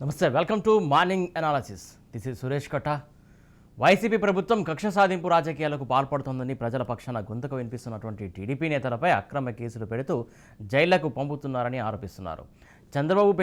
నమస్తే, welcome to morning analysis. This is Suresh కట్ట. YCP ప్రభుత్వం కక్ష సాధింపు రాజకీయాలకు పాల్పడుతోందని ప్రజల పక్షాన గొంతుకు వినిపిస్తున్నటువంటి టీడీపీ నేతలపై అక్రమ కేసులు పెడుతూ జైళ్లకు పంపుతున్నారని ఆరోపిస్తున్నారు. చంద్రబాబు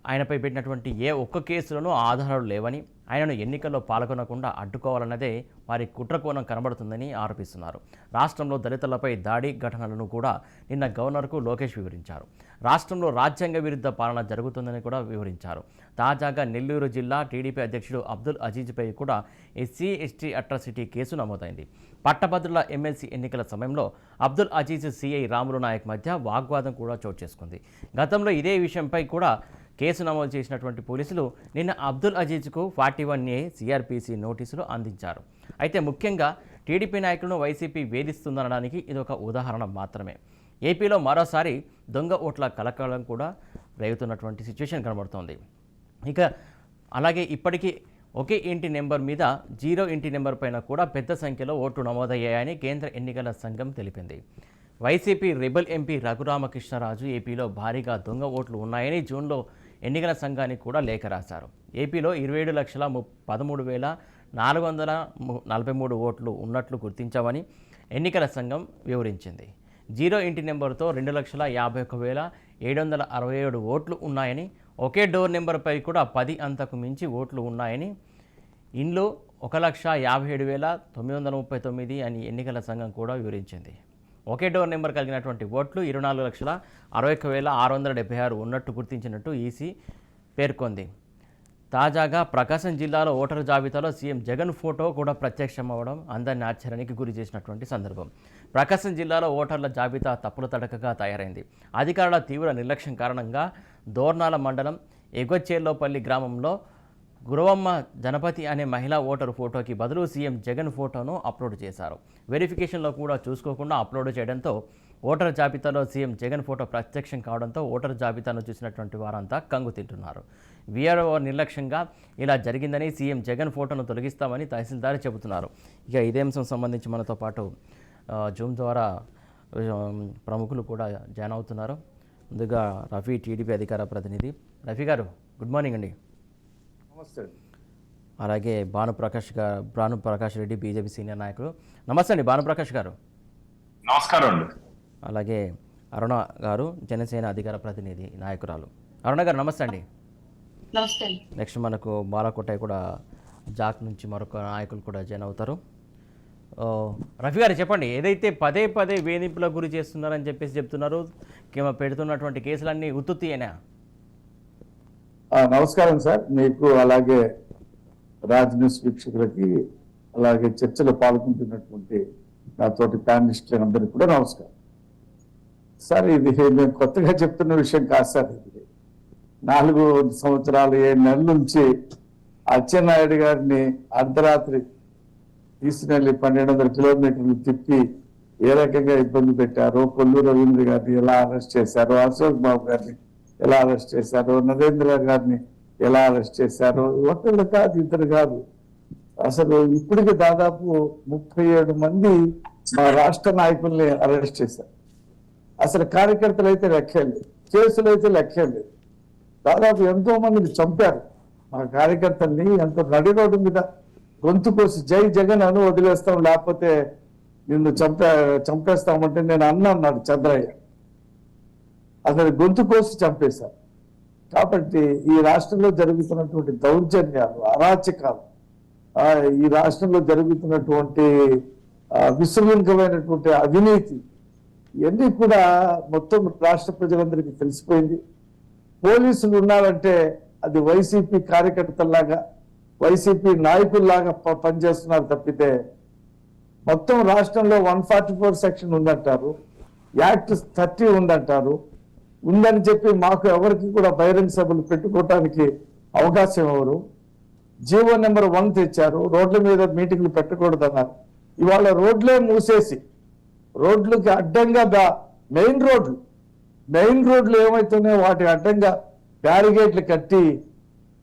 ఆయనపై పెట్టినటువంటి ఏ ఒక్క కేసులోనూ ఆధారాలు లేవని, ఆయనను ఎన్నికల్లో పాల్గొనకుండా అడ్డుకోవాలన్నదే వారి కుట్రకోణం కనబడుతుందని ఆరోపిస్తున్నారు. రాష్ట్రంలో దళితులపై దాడి ఘటనలను కూడా నిన్న గవర్నర్కు లోకేష్ వివరించారు. రాష్ట్రంలో రాజ్యాంగ విరుద్ధ పాలన జరుగుతుందని కూడా వివరించారు. తాజాగా నెల్లూరు జిల్లా టీడీపీ అధ్యక్షుడు అబ్దుల్ అజీజ్పై కూడా ఎస్సీ ఎస్టీ అట్రాసిటీ కేసు నమోదైంది. పట్టభద్రుల ఎమ్మెల్సీ ఎన్నికల సమయంలో అబ్దుల్ అజీజ్ సిఐ రాములు నాయక్ మధ్య వాగ్వాదం కూడా చోటు చేసుకుంది. గతంలో ఇదే విషయంపై కూడా కేసు నమోదు చేసినటువంటి పోలీసులు నిన్న అబ్దుల్ అజీజ్కు 41A సిఆర్పిసి నోటీసులు అందించారు. అయితే ముఖ్యంగా టీడీపీ నాయకులను వైసీపీ వేధిస్తుందనడానికి ఇదొక ఉదాహరణ మాత్రమే. ఏపీలో మరోసారి దొంగ ఓట్ల కలకలం కూడా రేగుతున్నటువంటి సిచ్యువేషన్ కనబడుతోంది. ఇక అలాగే ఇప్పటికీ ఒకే ఇంటి నెంబర్ మీద 0 ఇంటి నెంబర్ పైన కూడా పెద్ద సంఖ్యలో ఓట్లు నమోదయ్యాయని కేంద్ర ఎన్నికల సంఘం తెలిపింది. వైసీపీ రెబల్ ఎంపీ రఘురామకృష్ణరాజు ఏపీలో భారీగా దొంగ ఓట్లు ఉన్నాయని జూన్లో ఎన్నికల సంఘానికి కూడా లేఖ రాశారు. ఏపీలో 27,13,443 ఓట్లు ఉన్నట్లు గుర్తించామని ఎన్నికల సంఘం వివరించింది. 0 ఇంటి నెంబర్తో 2,51,767 ఓట్లు ఉన్నాయని, ఒకే డోర్ నెంబర్పై కూడా 10 అంతకు మించి ఓట్లు ఉన్నాయని, ఇండ్లు 1,57,939 అని ఎన్నికల సంఘం కూడా వివరించింది. ఒకే డోర్ నెంబర్ కలిగినటువంటి ఓట్లు 24,61,676 ఉన్నట్టు గుర్తించినట్టు ఈసీ పేర్కొంది. తాజాగా ప్రకాశం జిల్లాలో ఓటరు జాబితాలో సీఎం జగన్ ఫోటో కూడా ప్రత్యక్షమవడం అందరిని ఆశ్చర్యానికి గురి చేసినటువంటి సందర్భం. ప్రకాశం జిల్లాలో ఓటర్ల జాబితా తప్పుల తడకగా తయారైంది. అధికారుల తీవ్ర నిర్లక్ష్యం కారణంగా దోర్నాల మండలం ఎగొచ్చేర్లోపల్లి గ్రామంలో గురవమ్మ జనపతి అనే మహిళా ఓటరు ఫోటోకి బదులు సీఎం జగన్ ఫోటోను అప్లోడ్ చేశారు. వెరిఫికేషన్లో కూడా చూసుకోకుండా అప్లోడ్ చేయడంతో ఓటర్ జాబితాలో సీఎం జగన్ ఫోటో ప్రత్యక్షం కావడంతో ఓటర్ జాబితాను చూసినటువంటి వారంతా కంగు తింటున్నారు. వీఆర్ఓ నిర్లక్ష్యంగా ఇలా జరిగిందని, సీఎం జగన్ ఫోటోను తొలగిస్తామని తహసీల్దార్ చెబుతున్నారు. ఇక ఇదే అంశం సంబంధించి మనతో పాటు జూమ్ ద్వారా ప్రముఖులు కూడా జాయిన్ అవుతున్నారు. ముందుగా రఫీ, టీడీపీ అధికార ప్రతినిధి. రఫీ గారు, గుడ్ మార్నింగ్ అండి. నమస్తే. అలాగే భానుప్రకాష్ రెడ్డి, బీజేపీ సీనియర్ నాయకులు. నమస్తే అండి భానుప్రకాష్ గారు. నమస్కారం అండి. అలాగే అరుణ గారు, జనసేన అధికార ప్రతినిధి నాయకురాలు. అరుణ గారు నమస్తే అండి. నమస్తే. నెక్స్ట్ మనకు బాలకోటయ్య కూడా జాక్ నుంచి మరొక నాయకులు కూడా జాయిన్ అవుతారు. రఫీ గారు చెప్పండి, ఏదైతే పదే పదే వేధింపులకు గురి చేస్తున్నారని చెప్తున్నారు, పెడుతున్నటువంటి కేసులన్నీ ఉత్తుత్తియేనా? నమస్కారం సార్, మీకు అలాగే రాజ్ న్యూస్ వీక్షకులకి, అలాగే చర్చలో పాల్గొంటున్నటువంటి నాతోటి ప్యానలిస్టులు అందరికీ కూడా నమస్కారం సార్. ఇది మేము కొత్తగా చెప్తున్న విషయం కాదు సార్. ఇది 4 సంవత్సరాలు 7 నెలల నుంచి అచ్చెన్నాయుడు గారిని అర్ధరాత్రి తీసుకెళ్లి 1200 కిలోమీటర్లు తిప్పి ఏ రకంగా ఇబ్బంది పెట్టారో, కొల్లు రవీంద్ర గారిని ఎలా అరెస్ట్ చేశారో, అశోక్ బాబు గారిని ఎలా అరెస్ట్ చేశారో, నరేంద్ర గారిని ఎలా అరెస్ట్ చేశారో, ఒకళ్ళు కాదు ఇద్దరు కాదు, అసలు ఇప్పటికి దాదాపు 37 మంది మా రాష్ట్ర నాయకుల్ని అరెస్ట్ చేశారు. అసలు కార్యకర్తలు అయితే లెక్కలేదు, కేసులు అయితే లెక్కలేదు. దాదాపు ఎంతో మందిని చంపారు. మా కార్యకర్తల్ని ఎంతో నడి రోడ్డు మీద గొంతు కోసి జై జగన్ అని వదిలేస్తాం, లేకపోతే నిన్ను చంపేస్తామంటే నేను అన్నాడు చంద్రయ్య. అతని గొంతు కోసి చంపేశారు. కాబట్టి ఈ రాష్ట్రంలో జరుగుతున్నటువంటి దౌర్జన్యాలు, అరాచకాలు, ఈ రాష్ట్రంలో జరుగుతున్నటువంటి విశృంఖలమైనటువంటి అవినీతి, ఇవన్నీ కూడా మొత్తం రాష్ట్ర ప్రజలందరికీ తెలిసిపోయింది. పోలీసులు ఉన్నారంటే అది వైసీపీ కార్యకర్తల్లాగా, వైసీపీ నాయకుల్లాగా పనిచేస్తున్నారు తప్పితే, మొత్తం రాష్ట్రంలో 144 సెక్షన్ ఉందంటారు, యాక్ట్ 30 ఉందంటారు. ఉందని చెప్పి మాకు ఎవరికి కూడా బహిరంగ సభలు పెట్టుకోవటానికి అవకాశం ఎవరు? జీవో నెంబర్ 1 తెచ్చారు, రోడ్ల మీద మీటింగ్లు పెట్టకూడదన్నారు. ఇవాళ రోడ్లే మూసేసి రోడ్లకి అడ్డంగా మెయిన్ రోడ్లు ఏమవుతున్నాయో వాటి అడ్డంగా బ్యారిగేట్లు కట్టి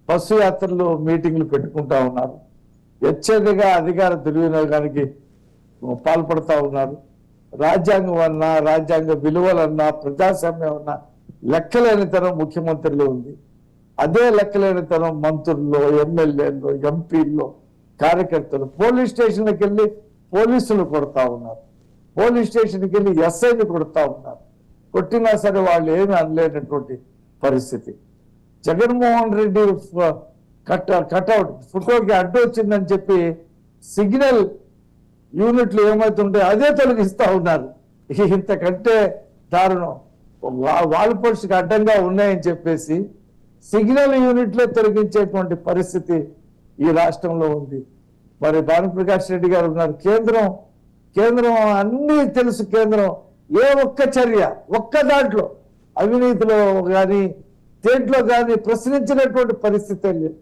బస్సు యాత్రలు, మీటింగ్లు పెట్టుకుంటా ఉన్నారు. హెచ్చరికగా అధికార దుర్వినియోగానికి పాల్పడతా ఉన్నారు. రాజ్యాంగం అన్నా, రాజ్యాంగ విలువలన్నా, ప్రజాస్వామ్యం అన్నా లెక్కలేనితనం ముఖ్యమంత్రిలో ఉంది. అదే లెక్కలేనితనం మంత్రుల్లో, ఎమ్మెల్యేల్లో, ఎంపీల్లో, కార్యకర్తలు పోలీస్ స్టేషన్కి వెళ్ళి పోలీసులు కొడతా ఉన్నారు, పోలీస్ స్టేషన్కి వెళ్ళి ఎస్ఐని కొడతా ఉన్నారు. కొట్టినా సరే వాళ్ళు ఏమి అనలేనటువంటి పరిస్థితి. జగన్మోహన్ రెడ్డి కట్అవుట్ ఫోటోకి అడ్డు వచ్చిందని చెప్పి సిగ్నల్ యూనిట్లు ఏమవుతుంటే అదే తొలగిస్తా ఉన్నారు. ఇంతకంటే దారుణం. వాల్ పోస్ట్కి అడ్డంగా ఉన్నాయని చెప్పేసి సిగ్నల్ యూనిట్లే తొలగించేటువంటి పరిస్థితి ఈ రాష్ట్రంలో ఉంది. మరి భానుప్రకాష్ రెడ్డి గారు ఉన్నారు. కేంద్రం అన్నీ తెలుసు. కేంద్రం ఏ ఒక్క చర్య ఒక్క దాంట్లో అవినీతిలో కానీ దేంట్లో కానీ ప్రశ్నించినటువంటి పరిస్థితి లేదు.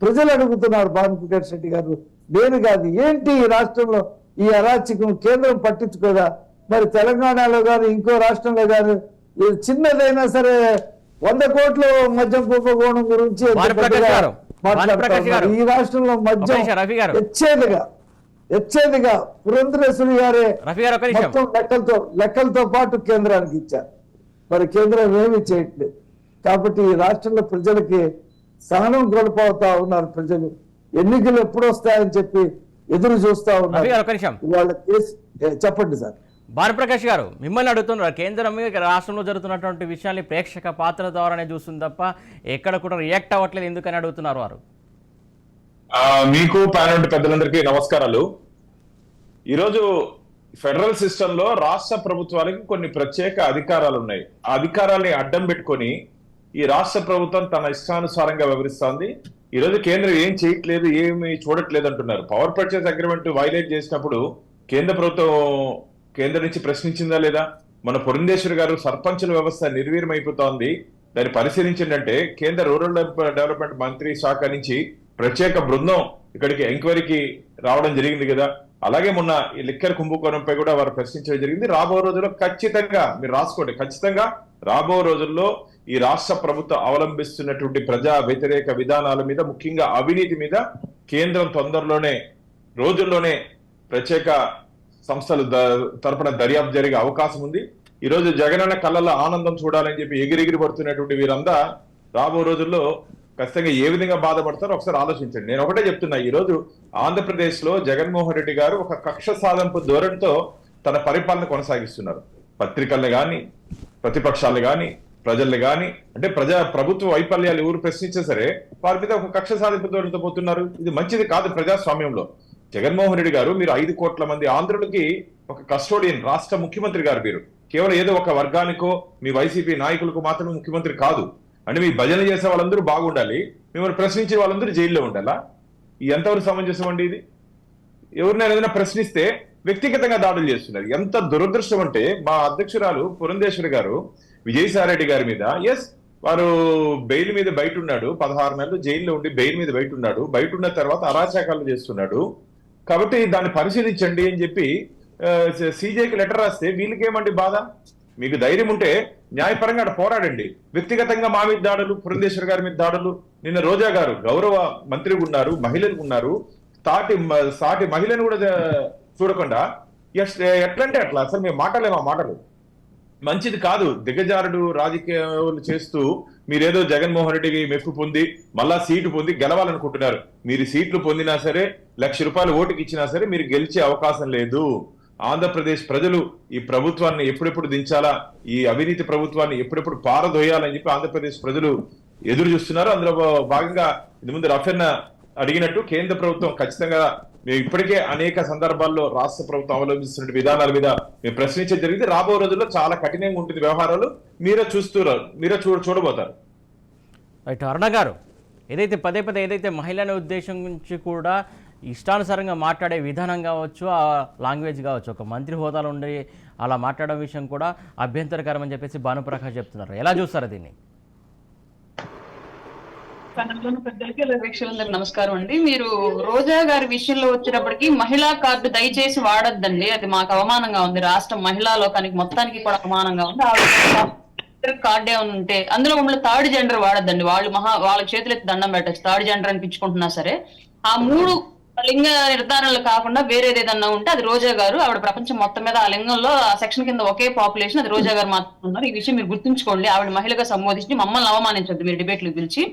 ప్రజలు అడుగుతున్నారు భానుప్రకాష్ రెడ్డి గారు, నేను కాదు. ఏంటి ఈ రాష్ట్రంలో ఈ అరాచకం కేంద్రం పట్టించుకోదా? మరి తెలంగాణలో కానీ ఇంకో రాష్ట్రంలో కానీ చిన్నదైనా సరే 100 కోట్ల మద్యం కుంభకోణం గురించి మాట్లాడతారు. ఈ రాష్ట్రంలో మద్యం ఎచ్చేదిగా పురంధరేశ్వరి గారే మొత్తం లెక్కలతో పాటు కేంద్రానికి ఇచ్చారు. మరి కేంద్రం ఏమీ చేయట్లేదు. కాబట్టి ఈ రాష్ట్రంలో ప్రజలకి సహనం కోల్పోతా ఉన్నారు. ప్రజలు ఎన్నికలు ఎప్పుడు వస్తాయని చెప్పి ఎదురు చూస్తా ఉన్నారు. వాళ్ళ కేసు చెప్పండి సార్. భానుప్రకాష్ గారు, మిమ్మల్ని అడుగుతున్నారు. కేంద్రం రాష్ట్రంలో జరుగుతున్నటువంటి విషయాన్ని ప్రేక్షక పాత్ర ద్వారానే చూస్తుంది తప్ప ఎక్కడ కూడా రియాక్ట్ అవ్వట్లేదు, ఎందుకని అడుగుతున్నారు వారు. మీకు ప్యానెల్ పెద్దలందరికీ నమస్కారాలు. ఈరోజు ఫెడరల్ సిస్టమ్ లో రాష్ట్ర ప్రభుత్వానికి కొన్ని ప్రత్యేక అధికారాలు ఉన్నాయి. ఆ అధికారాన్ని అడ్డం పెట్టుకొని ఈ రాష్ట్ర ప్రభుత్వం తన ఇష్టానుసారంగా వ్యవహరిస్తోంది. ఈ రోజు కేంద్రం ఏం చేయట్లేదు, ఏమి చూడట్లేదు అంటున్నారు. పవర్ పర్చేస్ అగ్రిమెంట్ వైలేట్ చేసినప్పుడు కేంద్ర ప్రభుత్వం కేంద్రం నుంచి ప్రశ్నించిందా లేదా? మన పురంధేశ్వరి గారు సర్పంచుల వ్యవస్థ నిర్వీర్యం అయిపోతోంది, దాన్ని పరిశీలించిందంటే కేంద్ర రూరల్ డెవలప్మెంట్ మంత్రి శాఖ నుంచి ప్రత్యేక బృందం ఇక్కడికి ఎంక్వైరీకి రావడం జరిగింది కదా. అలాగే మొన్న ఈ లిక్కర్ కుంభకోణంపై కూడా వారు ప్రశ్నించడం జరిగింది. రాబో రోజుల్లో ఖచ్చితంగా మీరు రాసుకోండి, ఖచ్చితంగా రాబో రోజుల్లో ఈ రాష్ట్ర ప్రభుత్వం అవలంబిస్తున్నటువంటి ప్రజా వ్యతిరేక విధానాల మీద, ముఖ్యంగా అవినీతి మీద కేంద్రం తొందరలోనే రోజుల్లోనే ప్రత్యేక సంస్థలు తరపున దర్యాప్తు జరిగే అవకాశం ఉంది. ఈ రోజు జగనన్న కళ్ళల్లో ఆనందం చూడాలని చెప్పి ఎగిరెగిరి పడుతున్నటువంటి వీరంతా రాబో రోజుల్లో ఖచ్చితంగా ఏ విధంగా బాధపడతారో ఒకసారి ఆలోచించండి. నేను ఒకటే చెప్తున్నా, ఈ రోజు ఆంధ్రప్రదేశ్ లో జగన్మోహన్ రెడ్డి గారు ఒక కక్ష సాధింపు ధోరణితో తన పరిపాలన కొనసాగిస్తున్నారు. పత్రికల్ని కానీ, ప్రతిపక్షాలు కానీ, ప్రజల్ని కానీ, అంటే ప్రభుత్వ వైఫల్యాలు ఎవరు ప్రశ్నించే సరే వారి మీద ఒక కక్ష సాధింపు ధోరణితో పోతున్నారు. ఇది మంచిది కాదు ప్రజాస్వామ్యంలో. జగన్మోహన్ రెడ్డి గారు, మీరు 5 కోట్ల మంది ఆంధ్రులకి ఒక కస్టోడియన్, రాష్ట్ర ముఖ్యమంత్రి గారు. మీరు కేవలం ఏదో ఒక వర్గానికో మీ వైసీపీ నాయకులకు మాత్రమే ముఖ్యమంత్రి కాదు. అంటే మీ భజన చేసే వాళ్ళందరూ బాగుండాలి, మిమ్మల్ని ప్రశ్నించే వాళ్ళందరూ జైల్లో ఉండాలా? ఎంతవరకు సమంజసం అండి ఇది? ఎవరినైనా ఏదైనా ప్రశ్నిస్తే వ్యక్తిగతంగా దాడులు చేస్తున్నారు. ఎంత దురదృష్టం అంటే మా అధ్యక్షురాలు పురంధేశ్వరి గారు విజయసాయిరెడ్డి గారి మీద, వారు బెయిల్ మీద బయట ఉన్నాడు, 16 నెలలు జైల్లో ఉండి బెయిల్ మీద బయట ఉన్నాడు. బయట ఉన్న తర్వాత అరాచకాలు చేస్తున్నాడు కాబట్టి దాన్ని పరిశీలించండి అని చెప్పి సీజేకి లెటర్ రాస్తే వీళ్ళకేమండి బాధ? మీకు ధైర్యం ఉంటే న్యాయపరంగా అక్కడ పోరాడండి. వ్యక్తిగతంగా మా మీద దాడులు, పురంధేశ్వర్ గారి మీద దాడులు. నిన్న రోజా గారు గౌరవ మంత్రిగా ఉన్నారు, మహిళలు ఉన్నారు, సాటి మహిళను కూడా చూడకుండా ఎట్లంటే అట్లా అసలు మేము మాటలేమా మాటలు మంచిది కాదు. దిగజారుడు రాజకీయాలు చేస్తూ మీరేదో జగన్మోహన్ రెడ్డికి మెప్పు పొంది మళ్ళా సీటు పొంది గెలవాలనుకుంటున్నారు. మీరు సీట్లు పొందినా సరే, ₹1,00,000 ఓటుకి ఇచ్చినా సరే మీరు గెలిచే అవకాశం లేదు. ఆంధ్రప్రదేశ్ ప్రజలు ఈ ప్రభుత్వాన్ని ఎప్పుడెప్పుడు దించాలా, ఈ అవినీతి ప్రభుత్వాన్ని ఎప్పుడెప్పుడు పారదోయాలని చెప్పి ఆంధ్రప్రదేశ్ ప్రజలు ఎదురు చూస్తున్నారు. అందులో భాగంగా ఇది ముందు రఫెన్న అడిగినట్టు కేంద్ర ప్రభుత్వం ఖచ్చితంగా మేము ఇప్పటికే అనేక సందర్భాల్లో రాష్ట్ర ప్రభుత్వం అవలంబిస్తున్న విధానాల మీద మేము ప్రశ్నించడం జరిగింది. రాబో రోజుల్లో చాలా కఠినంగా ఉంటుంది వ్యవహారాలు. మీరే చూడబోతారు. రైట్ అరుణ గారు, ఏదైతే పదే ఏదైతే మహిళల ఉద్దేశం నుంచి కూడా ఇష్టానుసారంగా మాట్లాడే విధానం కావచ్చు, ఆ లాంగ్వేజ్ కావచ్చు, ఒక మంత్రి హోదాలో ఉండి అలా మాట్లాడడం విషయం కూడా అభ్యంతరకరం అని చెప్పేసి భానుప్రకాష్ చెప్తున్నారు. ఎలా చూస్తారు దీన్ని? పెద్దలకి వీక్షకులందరికీ నమస్కారం అండి. మీరు రోజా గారి విషయంలో వచ్చినప్పటికీ మహిళా కార్డు దయచేసి వాడొద్దండి, అది మాకు అవమానంగా ఉంది. రాష్ట్రం మహిళా లోకానికి మొత్తానికి కూడా అవమానంగా ఉంది. కార్డు ఏమైనా ఉంటే అందులో మమ్మల్ని థర్డ్ జెండర్ వాడద్దండి. వాళ్ళ చేతులెత్తి దండం పెట్టచ్చు. థర్డ్ జెండర్ అనిపించుకుంటున్నా సరే ఆ 3 లింగ నిర్ధారణలు కాకుండా వేరేది ఏదన్నా ఉంటే అది రోజా గారు. ఆవిడ ప్రపంచం మొత్తం మీద ఆ లింగంలో ఆ సెక్షన్ కింద ఒకే పాపులేషన్, అది రోజా గారు మాత్రం ఉన్నారు. ఈ విషయం మీరు గుర్తుంచుకోండి. ఆవిడ మహిళగా సంబోధించి మమ్మల్ని అవమానించొద్దు మీరు డిబేట్లు పిలిచి.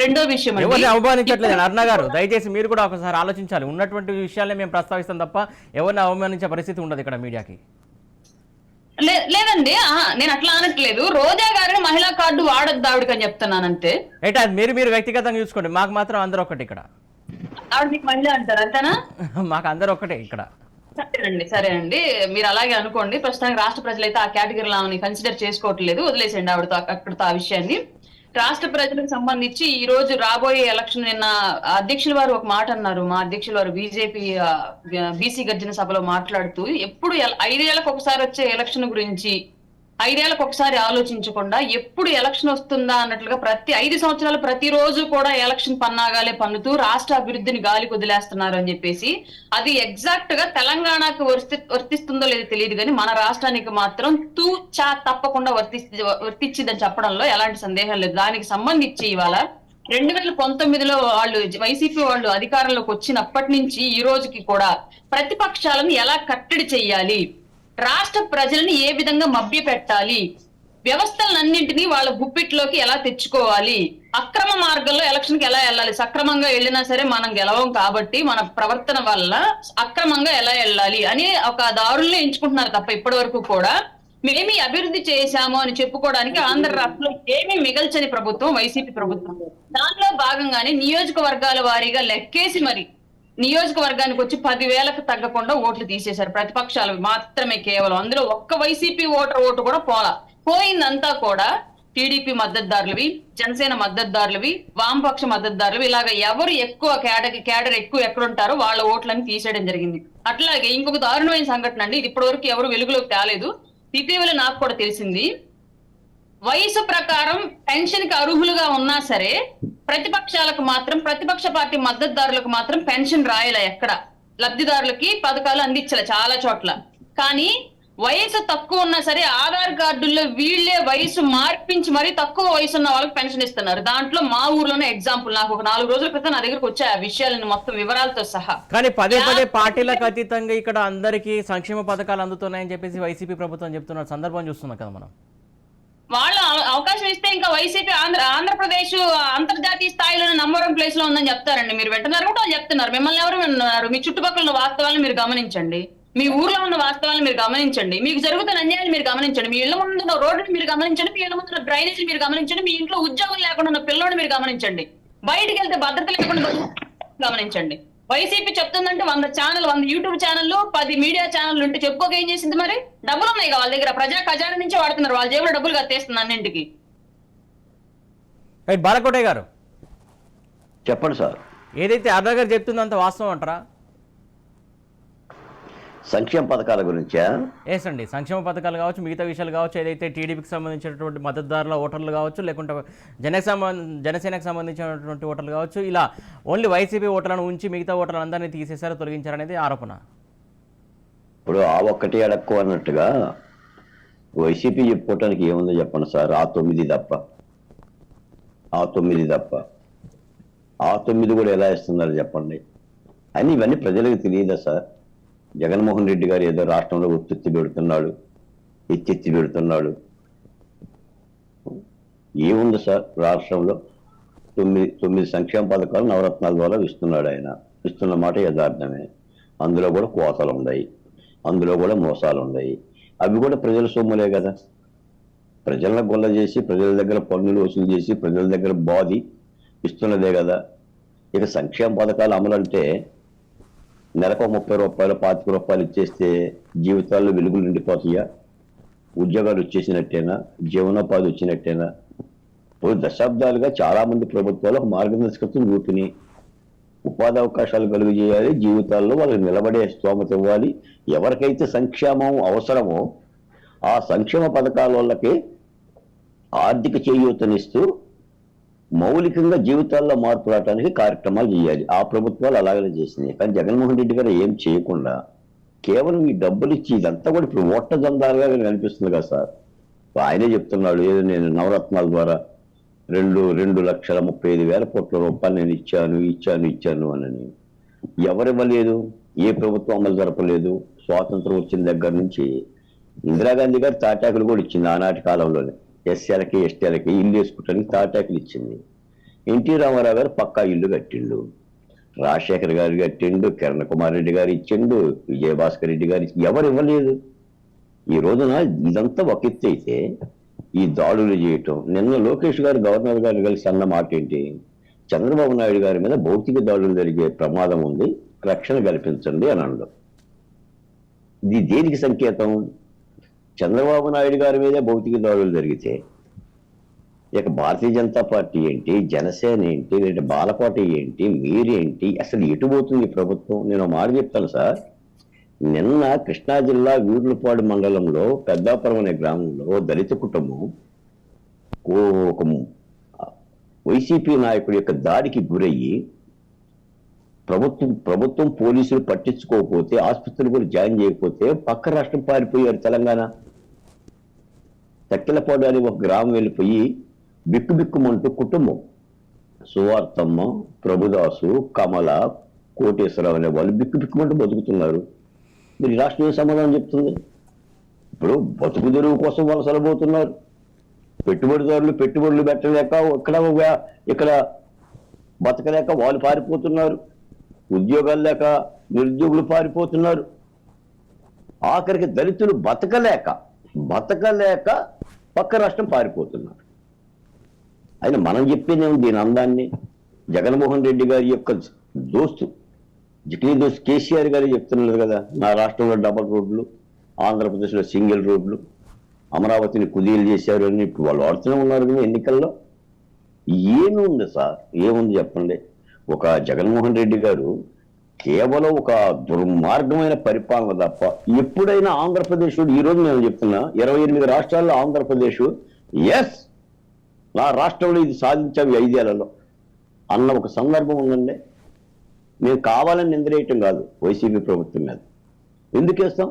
రెండో విషయం అండి, ఎవరిని అవమానించట్లేదు అరుణ గారు, దయచేసి మీరు కూడా ఒకసారి ఆలోచించాలి. ఉన్నటువంటి విషయాలే మేము ప్రస్తావిస్తాం తప్ప ఎవరిని అవమానించే పరిస్థితి ఉండదు ఇక్కడ మీడియాకి. లేదండి, నేను అట్లా అనట్లేదు. రోజా గారిని మహిళా కార్డు వాడొద్దు ఆవిడకి అని చెప్తున్నానంతే. అయితే అది మీరు వ్యక్తిగతంగా చూసుకోండి, మాకు మాత్రం అందరూ ఒకటి ఇక్కడ. ఆవిడ మీకు మహిళ అంటారు అంతేనా? మాకు అందరూ ఒకటే ఇక్కడ. సరేనండి, మీరు అలాగే అనుకోండి. ప్రస్తుతానికి రాష్ట్ర ప్రజలైతే ఆ కేటగిరీలో ఆమెని కన్సిడర్ చేసుకోవట్లేదు, వదిలేసండి ఆవిడతో అక్కడితో ఆ విషయాన్ని. రాష్ట్ర ప్రజలకు సంబంధించి ఈ రోజు రాబోయే ఎలక్షన్, నిన్న అధ్యక్షుల వారు ఒక మాట అన్నారు. మా అధ్యక్షుల వారు బీజేపీ బీసీ గర్జన సభలో మాట్లాడుతూ, ఎప్పుడు 5 ఏళ్లకు ఒకసారి వచ్చే ఎలక్షన్ గురించి 5 ఏళ్లకు ఒకసారి ఆలోచించకుండా ఎప్పుడు ఎలక్షన్ వస్తుందా అన్నట్లుగా ప్రతి 5 సంవత్సరాలు ప్రతిరోజు కూడా ఎలక్షన్ పన్నాగాలే పన్నుతూ రాష్ట్ర అభివృద్ధిని గాలికి వదిలేస్తున్నారు అని చెప్పేసి, అది ఎగ్జాక్ట్ గా తెలంగాణకు వర్తిస్తుందో లేదో తెలియదు కానీ మన రాష్ట్రానికి మాత్రం తూచా తప్పకుండా వర్తించిదని చెప్పడంలో ఎలాంటి సందేహం లేదు. దానికి సంబంధించి ఇవాళ 2019లో వాళ్ళు వైసీపీ వాళ్ళు అధికారంలోకి వచ్చినప్పటి నుంచి ఈ రోజుకి కూడా ప్రతిపక్షాలను ఎలా కట్టడి చెయ్యాలి, రాష్ట్ర ప్రజలను ఏ విధంగా మభ్య పెట్టాలి, వ్యవస్థలన్నింటినీ వాళ్ళ గుప్పిట్లోకి ఎలా తెచ్చుకోవాలి, అక్రమ మార్గంలో ఎలక్షన్ కి ఎలా వెళ్ళాలి, సక్రమంగా వెళ్ళినా సరే మనం గెలవం కాబట్టి మన ప్రవర్తన వల్ల అక్రమంగా ఎలా వెళ్ళాలి అని ఒక దారుల్ని ఎంచుకుంటున్నారు తప్ప ఇప్పటి వరకు కూడా మేమీ అభివృద్ధి చేశాము అని చెప్పుకోవడానికి ఆంధ్ర రాష్ట్రంలో ఏమీ మిగల్చని ప్రభుత్వం వైసీపీ ప్రభుత్వం. దాంట్లో భాగంగానే నియోజకవర్గాల వారీగా లెక్కేసి మరి నియోజకవర్గానికి వచ్చి 10,000కు తగ్గకుండా ఓట్లు తీసేశారు ప్రతిపక్షాలు మాత్రమే కేవలం. అందులో ఒక్క వైసీపీ ఓటు కూడా పోయిందంతా కూడా టీడీపీ మద్దతుదారులవి, జనసేన మద్దతుదారులవి, వామపక్ష మద్దతుదారులవి, ఇలాగ ఎవరు ఎక్కువ క్యాడర్ ఎక్కువ ఎక్కడుంటారో వాళ్ళ ఓట్లని తీసేయడం జరిగింది. అట్లాగే ఇంకొక దారుణమైన సంఘటన అండి, ఇది ఇప్పటి వరకు ఎవరు వెలుగులోకి తేలేదు, ఇటీవల నాకు కూడా తెలిసింది. వయసు ప్రకారం పెన్షన్ కి అర్హులుగా ఉన్నా సరే ప్రతిపక్షాలకు మాత్రం, ప్రతిపక్ష పార్టీ మద్దతుదారులకు మాత్రం పెన్షన్ రాయలే, ఎక్కడ లబ్ధిదారులకి పథకాలు అందించలే చాలా చోట్ల. కానీ వయసు తక్కువ ఉన్నా సరే ఆధార్ కార్డుల్లో వీళ్లే వయసు మార్పించి మరీ తక్కువ వయసు ఉన్న వాళ్ళకి పెన్షన్ ఇస్తున్నారు. దాంట్లో మా ఊర్లోనే ఎగ్జాంపుల్, నాకు ఒక 4 రోజుల క్రితం నా దగ్గరకు వచ్చాయి ఆ విషయాలను మొత్తం వివరాలతో సహా. కానీ పదే పార్టీలకు అతీతంగా ఇక్కడ అందరికీ సంక్షేమ పథకాలు అందుతున్నాయని చెప్పేసి వైసీపీ ప్రభుత్వం చెప్తున్న సందర్భం చూస్తున్నాం కదా మనం. వాళ్ళు అవకాశం ఇస్తే ఇంకా వైసీపీ ఆంధ్రప్రదేశ్ అంతర్జాతీయ స్థాయిలోనే నంబర్ 1 ప్లేస్ లో ఉందని చెప్తారండి. మీరు వింటున్నారు కూడా వాళ్ళు చెప్తున్నారు. మిమ్మల్ని ఎవరు వింటున్నారు? మీ చుట్టుపక్కల ఉన్న వాస్తవాలను మీరు గమనించండి, మీ ఊర్లో ఉన్న వాస్తవాలను మీరు గమనించండి, మీకు జరుగుతున్న అన్యాయాలు మీరు గమనించండి, మీ ఇళ్ల ముందు ఉన్న రోడ్లు మీరు గమనించండి, మీ ఇళ్ల ముందు డ్రైనేజీలు మీరు గమనించండి, మీ ఇంట్లో ఉద్యోగం లేకుండా ఉన్న పిల్లోని మీరు గమనించండి, బయటికి వెళ్తే భద్రత లేకుండా గమనించండి. వైసీపీ చెప్తుందంటే 100 ఛానల్, 100 యూట్యూబ్ ఛానళ్ళు, 10 మీడియా ఛానళ్ళు ఉంటే చెప్పుకోక ఏం చేసింది? మరి డబ్బులు ఉన్నాయి వాళ్ళ దగ్గర, ప్రజా ఖజానా నుంచే వాడుతున్నారు, వాళ్ళ జేబులో డబ్బులు కట్టేస్తుంది అన్నింటికి. బాలకోటయ్య గారు చెప్పండి సార్. ఏదైతే అరుణ గారు చెప్తుందంత వాస్తవం అంటారా? సంక్షేమ పథకాల గురించా? ఎస్ అండి, సంక్షేమ పథకాలు కావచ్చు, మిగతా విషయాలు కావచ్చు, ఏదైతే టీడీపీకి సంబంధించినటువంటి మద్దతుదారుల ఓటర్లు కావచ్చు, లేకుంటే జనసేనకు సంబంధించినటువంటి ఓటర్లు కావచ్చు, ఇలా ఓన్లీ వైసీపీ ఓటర్లను ఉంచి మిగతా ఓటర్లు అందరినీ తీసేశారు, తొలగించారనేది ఆరోపణ. ఇప్పుడు ఆ ఒక్కటి అడక్కు అన్నట్టుగా వైసీపీ చెప్పుకోవటానికి ఏముందో చెప్పండి సార్. ఆ 9 తప్ప ఆ 9 కూడా ఎలా ఇస్తున్నారు చెప్పండి అని. ఇవన్నీ ప్రజలకు తెలియదా సార్? జగన్మోహన్ రెడ్డి గారు ఏదో రాష్ట్రంలో ఎత్తి పెడుతున్నాడు. ఏముంది సార్ రాష్ట్రంలో? 9 సంక్షేమ పథకాలు నవరత్నాల ద్వారా ఇస్తున్నాడు ఆయన. ఇస్తున్న మాట యథార్థమే. అందులో కూడా కోతలు ఉన్నాయి, అందులో కూడా మోసాలు ఉన్నాయి. అవి కూడా ప్రజల సొమ్ములే కదా. ప్రజలను గొల్ల చేసి, ప్రజల దగ్గర పన్నులు వసూలు చేసి, ప్రజల దగ్గర బాధి ఇస్తున్నదే కదా. ఇక సంక్షేమ పథకాలు అమలు అంటే నెలకు 30 రూపాయలు, 25 రూపాయలు ఇచ్చేస్తే జీవితాల్లో వెలుగులు నిండిపోతాయా? ఉద్యోగాలు వచ్చేసినట్టేనా? జీవనోపాధి వచ్చినట్టేనా? ఇప్పుడు దశాబ్దాలుగా చాలా మంది ప్రభుత్వాలు ఒక మార్గదర్శకత్వం చూపినాయి. ఉపాధి అవకాశాలు కలుగు చేయాలి, జీవితాల్లో వాళ్ళకి నిలబడే స్తోమత ఇవ్వాలి. ఎవరికైతే సంక్షేమం అవసరమో ఆ సంక్షేమ పథకాల వాళ్ళకి ఆర్థిక చేయూతనిస్తూ మౌలికంగా జీవితాల్లో మార్పు రావడానికి కార్యక్రమాలు చేయాలి. ఆ ప్రభుత్వాలు అలాగే చేసినాయి. కానీ జగన్మోహన్ రెడ్డి గారు ఏం చేయకుండా కేవలం ఈ డబ్బులు ఇచ్చి ఇదంతా కూడా ఇప్పుడు ఓట్ల దందాలుగా కనిపిస్తుంది కదా సార్. ఆయనే చెప్తున్నాడు, ఏదో నేను నవరత్నాల ద్వారా 2,35,000 కోట్ల రూపాయలు నేను ఇచ్చాను అని. ఎవరివ్వలేదు, ఏ ప్రభుత్వం అమలు జరపలేదు. స్వాతంత్రం వచ్చిన దగ్గర నుంచి ఇందిరాగాంధీ గారు తాటాకులు కూడా ఇచ్చింది ఆనాటి కాలంలోనే. ఎస్సీలకి ఎస్టీలకి ఇల్లు వేసుకోవడానికి తాటాకులు ఇచ్చింది. ఎన్టీ రామారావు గారు పక్కా ఇల్లు కట్టిండు, రాజశేఖర్ గారు కట్టిండు, కిరణ్ కుమార్ రెడ్డి గారు ఇచ్చిండు, విజయభాస్కర్ రెడ్డి గారు ఎవరు ఇవ్వలేదు. ఈ రోజున ఇదంతా ఒక ఎత్తు అయితే ఈ దాడులు చేయటం, నిన్న లోకేష్ గారు గవర్నర్ గారు కలిసి అన్న మాట ఏంటి, చంద్రబాబు నాయుడు గారి మీద భౌతిక దాడులు జరిగే ప్రమాదం ఉంది, రక్షణ కల్పించండి అని అనడం. ఇది దేనికి సంకేతం? చంద్రబాబు నాయుడు గారి మీద భౌతిక దాడులు జరిగితే ఇక భారతీయ జనతా పార్టీ ఏంటి, జనసేన ఏంటి, లేదా బాలకోట ఏంటి, మీరేంటి, అసలు ఎటు పోతుంది ప్రభుత్వం? నేను మాట చెప్తాను సార్. నిన్న కృష్ణా జిల్లా వీర్లపాడు మండలంలో పెద్దాపురం అనే గ్రామంలో దళిత కుటుంబం ఒక వైసీపీ నాయకుడి యొక్క దాడికి గురయ్యి ప్రభుత్వం పోలీసులు పట్టించుకోకపోతే, ఆసుపత్రులు కూడా జాయిన్ చేయకపోతే పక్క రాష్ట్రం పారిపోయారు. తెలంగాణ తక్కిలపాడు అని ఒక గ్రామం వెళ్ళిపోయి బిక్కుబిక్కుమంటూ కుటుంబం సువార్తమ్మ, ప్రభుదాసు, కమల, కోటేశ్వరరావు అనే వాళ్ళు బిక్కుబిక్కుమంటూ బతుకుతున్నారు. మీరు రాష్ట్రీయ సమాధానం చెప్తుంది. ఇప్పుడు బతుకు తెరువు కోసం వలసలు పోతున్నారు. పెట్టుబడిదారులు పెట్టుబడులు పెట్టలేక ఇక్కడ బతకలేక వాళ్ళు పారిపోతున్నారు. ఉద్యోగాలు లేక నిరుద్యోగులు పారిపోతున్నారు. ఆఖరికి దళితులు బతకలేక పక్క రాష్ట్రం పారిపోతున్నారు. అయినా మనం చెప్పేదేమో దీని అందాన్ని జగన్మోహన్ రెడ్డి గారి యొక్క దోస్తు జిక్లీ దోస్తు కేసీఆర్ గారు చెప్తున్నారు కదా, నా రాష్ట్రంలో డబల్ రోడ్లు, ఆంధ్రప్రదేశ్లో సింగిల్ రోడ్లు, అమరావతిని కుదీలు చేశారు అని ఇప్పుడు వాళ్ళు ఆడుతూనే ఉన్నారు. కానీ ఎన్నికల్లో ఏముంది సార్, ఏముంది చెప్పండి? ఒక జగన్మోహన్ రెడ్డి గారు కేవలం ఒక దుర్మార్గమైన పరిపాలన తప్ప ఎప్పుడైనా ఆంధ్రప్రదేశ్, ఈ రోజు నేను చెప్తున్నా 28 రాష్ట్రాల్లో ఆంధ్రప్రదేశ్ ఎస్ నా రాష్ట్రంలో ఇది సాధించాం 5 ఏళ్లలో అన్న ఒక సందర్భం ఉందండి. మేము కావాలని నిందలేయటం కాదు వైసీపీ ప్రభుత్వం మీద, ఎందుకు వేస్తాం?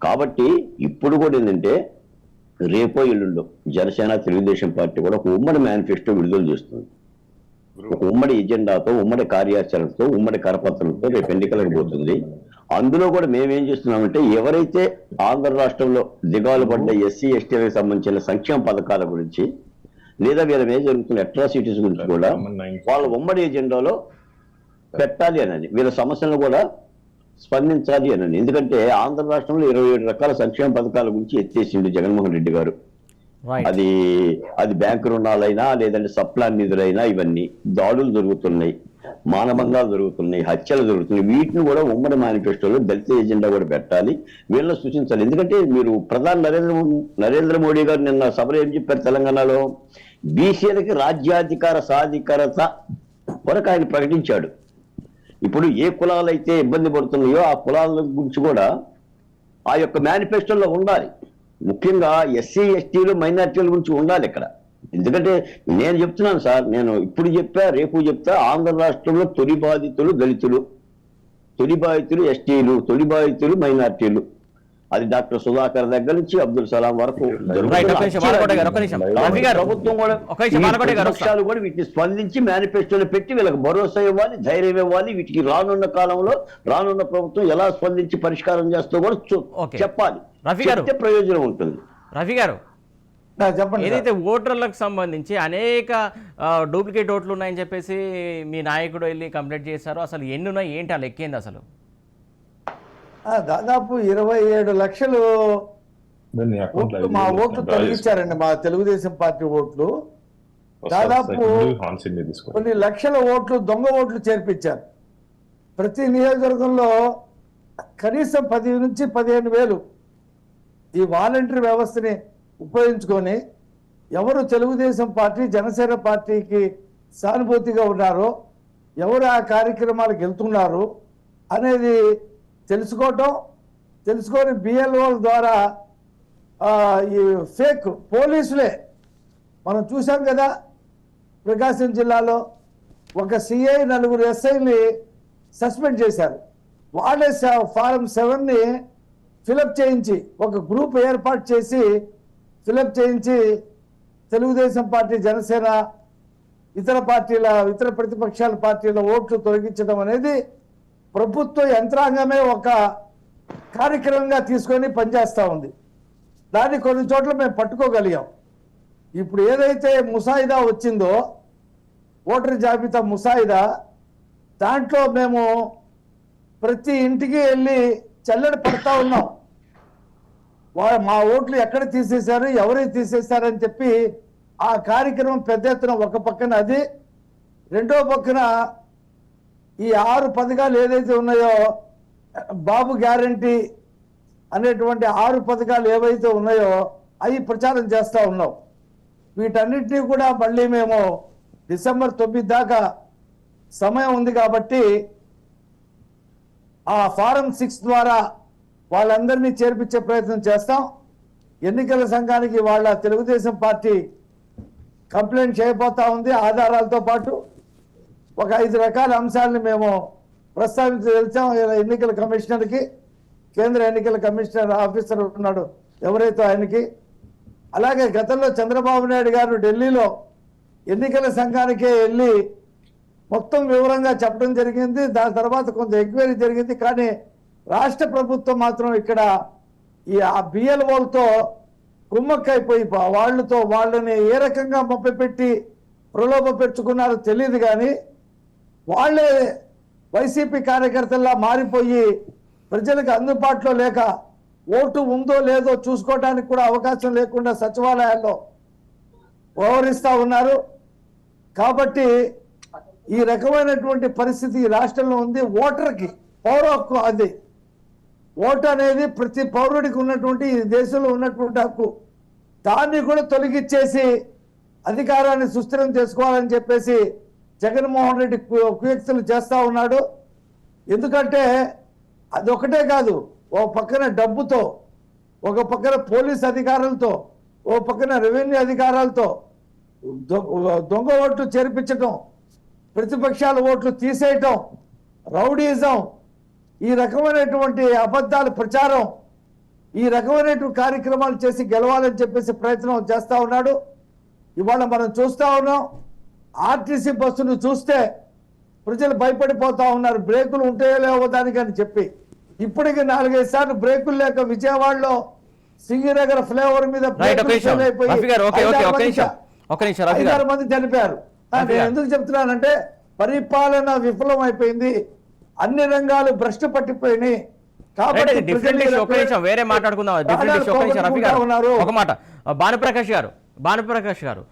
కాబట్టి ఇప్పుడు కూడా ఏంటంటే రేపో ఎల్లుండో జనసేన తెలుగుదేశం పార్టీ కూడా ఒక ఉమ్మడి మేనిఫెస్టో విడుదల చేస్తుంది. ఒక ఉమ్మడి ఎజెండాతో, ఉమ్మడి కార్యాచరణతో, ఉమ్మడి కరపత్రంతో రేపు ఎన్నికలకు పోతుంది. అందులో కూడా మేమేం చేస్తున్నామంటే ఎవరైతే ఆంధ్ర రాష్ట్రంలో దిగాలు పడ్డ ఎస్సీ ఎస్టీలకు సంబంధించిన సంక్షేమ పథకాల గురించి లేదా వీళ్ళ మీద జరుగుతున్న అట్రాసిటీస్ గురించి కూడా వాళ్ళ ఉమ్మడి ఎజెండాలో పెట్టాలి అని, వీళ్ళ సమస్యలను కూడా స్పందించాలి అని. ఎందుకంటే ఆంధ్ర రాష్ట్రంలో 27 రకాల సంక్షేమ పథకాల గురించి ఎత్తేసిండు జగన్మోహన్ రెడ్డి గారు. అది బ్యాంకు రుణాలైనా లేదంటే సప్లాన్ నిధులైనా ఇవన్నీ దాడులు జరుగుతున్నాయి, మానభంగాలు జరుగుతున్నాయి, హత్యలు జరుగుతున్నాయి. వీటిని కూడా ఉమ్మడి మేనిఫెస్టోలో దళిత ఎజెండా కూడా పెట్టాలి, వీళ్ళని సూచించాలి. ఎందుకంటే మీరు ప్రధాని నరేంద్ర మోడీ గారు నిన్న సభలో ఏం చెప్పారు, తెలంగాణలో బీసీలకి రాజ్యాధికార సాధికారత వరకు ఆయన ప్రకటించాడు. ఇప్పుడు ఏ కులాలైతే ఇబ్బంది పడుతున్నాయో ఆ కులాల గురించి కూడా ఆ యొక్క మేనిఫెస్టోలో ఉండాలి. ముఖ్యంగా ఎస్సీ ఎస్టీలు మైనార్టీల గురించి ఉండాలి ఇక్కడ. ఎందుకంటే నేను చెప్తున్నాను సార్, నేను ఇప్పుడు చెప్పా రేపు చెప్తా, ఆంధ్ర రాష్ట్రంలో తొలి బాధితులు దళితులు, తొలి బాధితులు ఎస్టీలు, తొలి బాధితులు మైనార్టీలు. అది డాక్టర్ సుధాకర్ దగ్గర నుంచి అబ్దుల్ సలాం వరకు ప్రభుత్వం కూడా వీటిని స్పందించి మేనిఫెస్టోలో పెట్టి వీళ్ళకి భరోసా ఇవ్వాలి, ధైర్యం ఇవ్వాలి. వీటికి రానున్న కాలంలో రానున్న ప్రభుత్వం ఎలా స్పందించి పరిష్కారం చేస్తో కూడా చెప్పాలి. చెప్తే ప్రయోజనం ఉంటుంది. రఫీ గారు చెప్పండి, ఏదైతే ఓటర్లకు సంబంధించి అనేక డూప్లికేట్ ఓట్లు ఉన్నాయని చెప్పేసి మీ నాయకుడు వెళ్ళి కంప్లైంట్ చేశారు, అసలు ఎన్ని ఉన్నాయి ఏంటి ఆ లెక్కేంది? అసలు దాదాపు 27 లక్షలు మా ఓట్లు తొలగించారండి, మా తెలుగుదేశం పార్టీ ఓట్లు. దాదాపు కొన్ని లక్షల ఓట్లు దొంగ ఓట్లు చేర్పించారు. ప్రతి నియోజకవర్గంలో కనీసం 10 నుంచి 15,000 ఈ వాలంటరీ వ్యవస్థని ఉపయోగించుకొని ఎవరు తెలుగుదేశం పార్టీ జనసేన పార్టీకి సానుభూతిగా ఉన్నారో, ఎవరు ఆ కార్యక్రమాలకు వెళ్తున్నారు అనేది తెలుసుకొని బిఎల్ఓ ద్వారా ఈ ఫేక్ పోలీసులే మనం చూసాం కదా. ప్రకాశం జిల్లాలో ఒక సిఐ 4 ఎస్ఐని సస్పెండ్ చేశారు. వాళ్ళే ఫారం 7ని ఫిలప్ చేయించి ఒక గ్రూప్ ఏర్పాటు చేసి ఫిలప్ చేయించి తెలుగుదేశం పార్టీ జనసేన ఇతర ప్రతిపక్షాల పార్టీల ఓట్లు తొలగించడం అనేది ప్రభుత్వ యంత్రాంగమే ఒక కార్యక్రమంగా తీసుకొని పనిచేస్తూ ఉంది. దాన్ని కొన్ని చోట్ల మేము పట్టుకోగలిగాం. ఇప్పుడు ఏదైతే ముసాయిదా వచ్చిందో, ఓటరు జాబితా ముసాయిదా, దాంట్లో మేము ప్రతి ఇంటికి వెళ్ళి చల్లడి పడతా ఉన్నాం. మా ఓట్లు ఎక్కడ తీసేశారు, ఎవరు తీసేశారని చెప్పి ఆ కార్యక్రమం పెద్ద ఎత్తున ఒక పక్కన అది, రెండో పక్కన ఈ 6 పథకాలు ఏదైతే ఉన్నాయో, బాబు గ్యారంటీ అనేటువంటి 6 పథకాలు ఏవైతే ఉన్నాయో అవి ప్రచారం చేస్తూ ఉన్నాం. వీటన్నిటినీ కూడా మళ్ళీ మేము డిసెంబర్ 9 దాకా సమయం ఉంది కాబట్టి ఆ ఫారం 6 ద్వారా వాళ్ళందరినీ చేర్పించే ప్రయత్నం చేస్తాం. ఎన్నికల సంఘానికి వాళ్ళ తెలుగుదేశం పార్టీ కంప్లైంట్ చేయబోతా ఉంది. ఆధారాలతో పాటు ఒక 5 రకాల అంశాలను మేము ప్రస్తావించి వెళ్తాం ఎన్నికల కమిషనర్కి. కేంద్ర ఎన్నికల కమిషనర్ ఆఫీసర్ ఉన్నాడు ఎవరైతే ఆయనకి. అలాగే గతంలో చంద్రబాబు నాయుడు గారు ఢిల్లీలో ఎన్నికల సంఘానికే వెళ్ళి మొత్తం వివరంగా చెప్పడం జరిగింది. దాని తర్వాత కొంత ఎంక్వైరీ జరిగింది. కానీ రాష్ట్ర ప్రభుత్వం మాత్రం ఇక్కడ ఈ ఆ బిఎల్ఓలతో కుమ్మక్కైపోయి వాళ్ళని ఏ రకంగా మభ్యపెట్టి ప్రలోభ పెట్టుకున్నారో తెలియదు. కానీ వాళ్ళే వైసీపీ కార్యకర్తల్లా మారిపోయి ప్రజలకు అందుబాటులో లేక ఓటు ఉందో లేదో చూసుకోవడానికి కూడా అవకాశం లేకుండా సచివాలయాల్లో వ్యవహరిస్తూ ఉన్నారు. కాబట్టి ఈ రకమైనటువంటి పరిస్థితి ఈ రాష్ట్రంలో ఉంది. ఓటర్కి పౌర హక్కు, అది ఓటు అనేది ప్రతి పౌరుడికి ఉన్నటువంటి ఈ దేశంలో ఉన్నటువంటి హక్కు, దాన్ని కూడా తొలగిచ్చేసి అధికారాన్ని సుస్థిరం చేసుకోవాలని చెప్పేసి జగన్మోహన్ రెడ్డి కుయుక్తులు చేస్తూ ఉన్నాడు. ఎందుకంటే అదొకటే కాదు, ఓ పక్కన డబ్బుతో, ఒక పక్కన పోలీస్ అధికారులతో, ఓ పక్కన రెవెన్యూ అధికారులతో దొంగ ఓట్లు చేర్పించటం, ప్రతిపక్షాల ఓట్లు తీసేయటం, రౌడీజం, ఈ రకమైనటువంటి అబద్ధాల ప్రచారం, ఈ రకమైనటువంటి కార్యక్రమాలు చేసి గెలవాలని చెప్పేసి ప్రయత్నం చేస్తూ ఉన్నాడు. ఇవాళ మనం చూస్తూ ఉన్నాం, ఆర్టీసీ బస్సును చూస్తే ప్రజలు భయపడిపోతా ఉన్నారు. బ్రేకులు ఉంటాయో లేవో దానికి అని చెప్పి ఇప్పటికి 4-5 సార్లు బ్రేకులు లేక విజయవాడలో సింగినగర్ ఫ్లైఓవర్ మీద 5-6 మంది చనిపోయారు. నేను ఎందుకు చెప్తున్నానంటే పరిపాలన విఫలం అయిపోయింది, అన్ని రంగాలు భ్రష్టు పట్టిపోయినాయి. వేరే మాట్లాడుకుందాం. ఒక మాట, భానుప్రకాష్ గారు,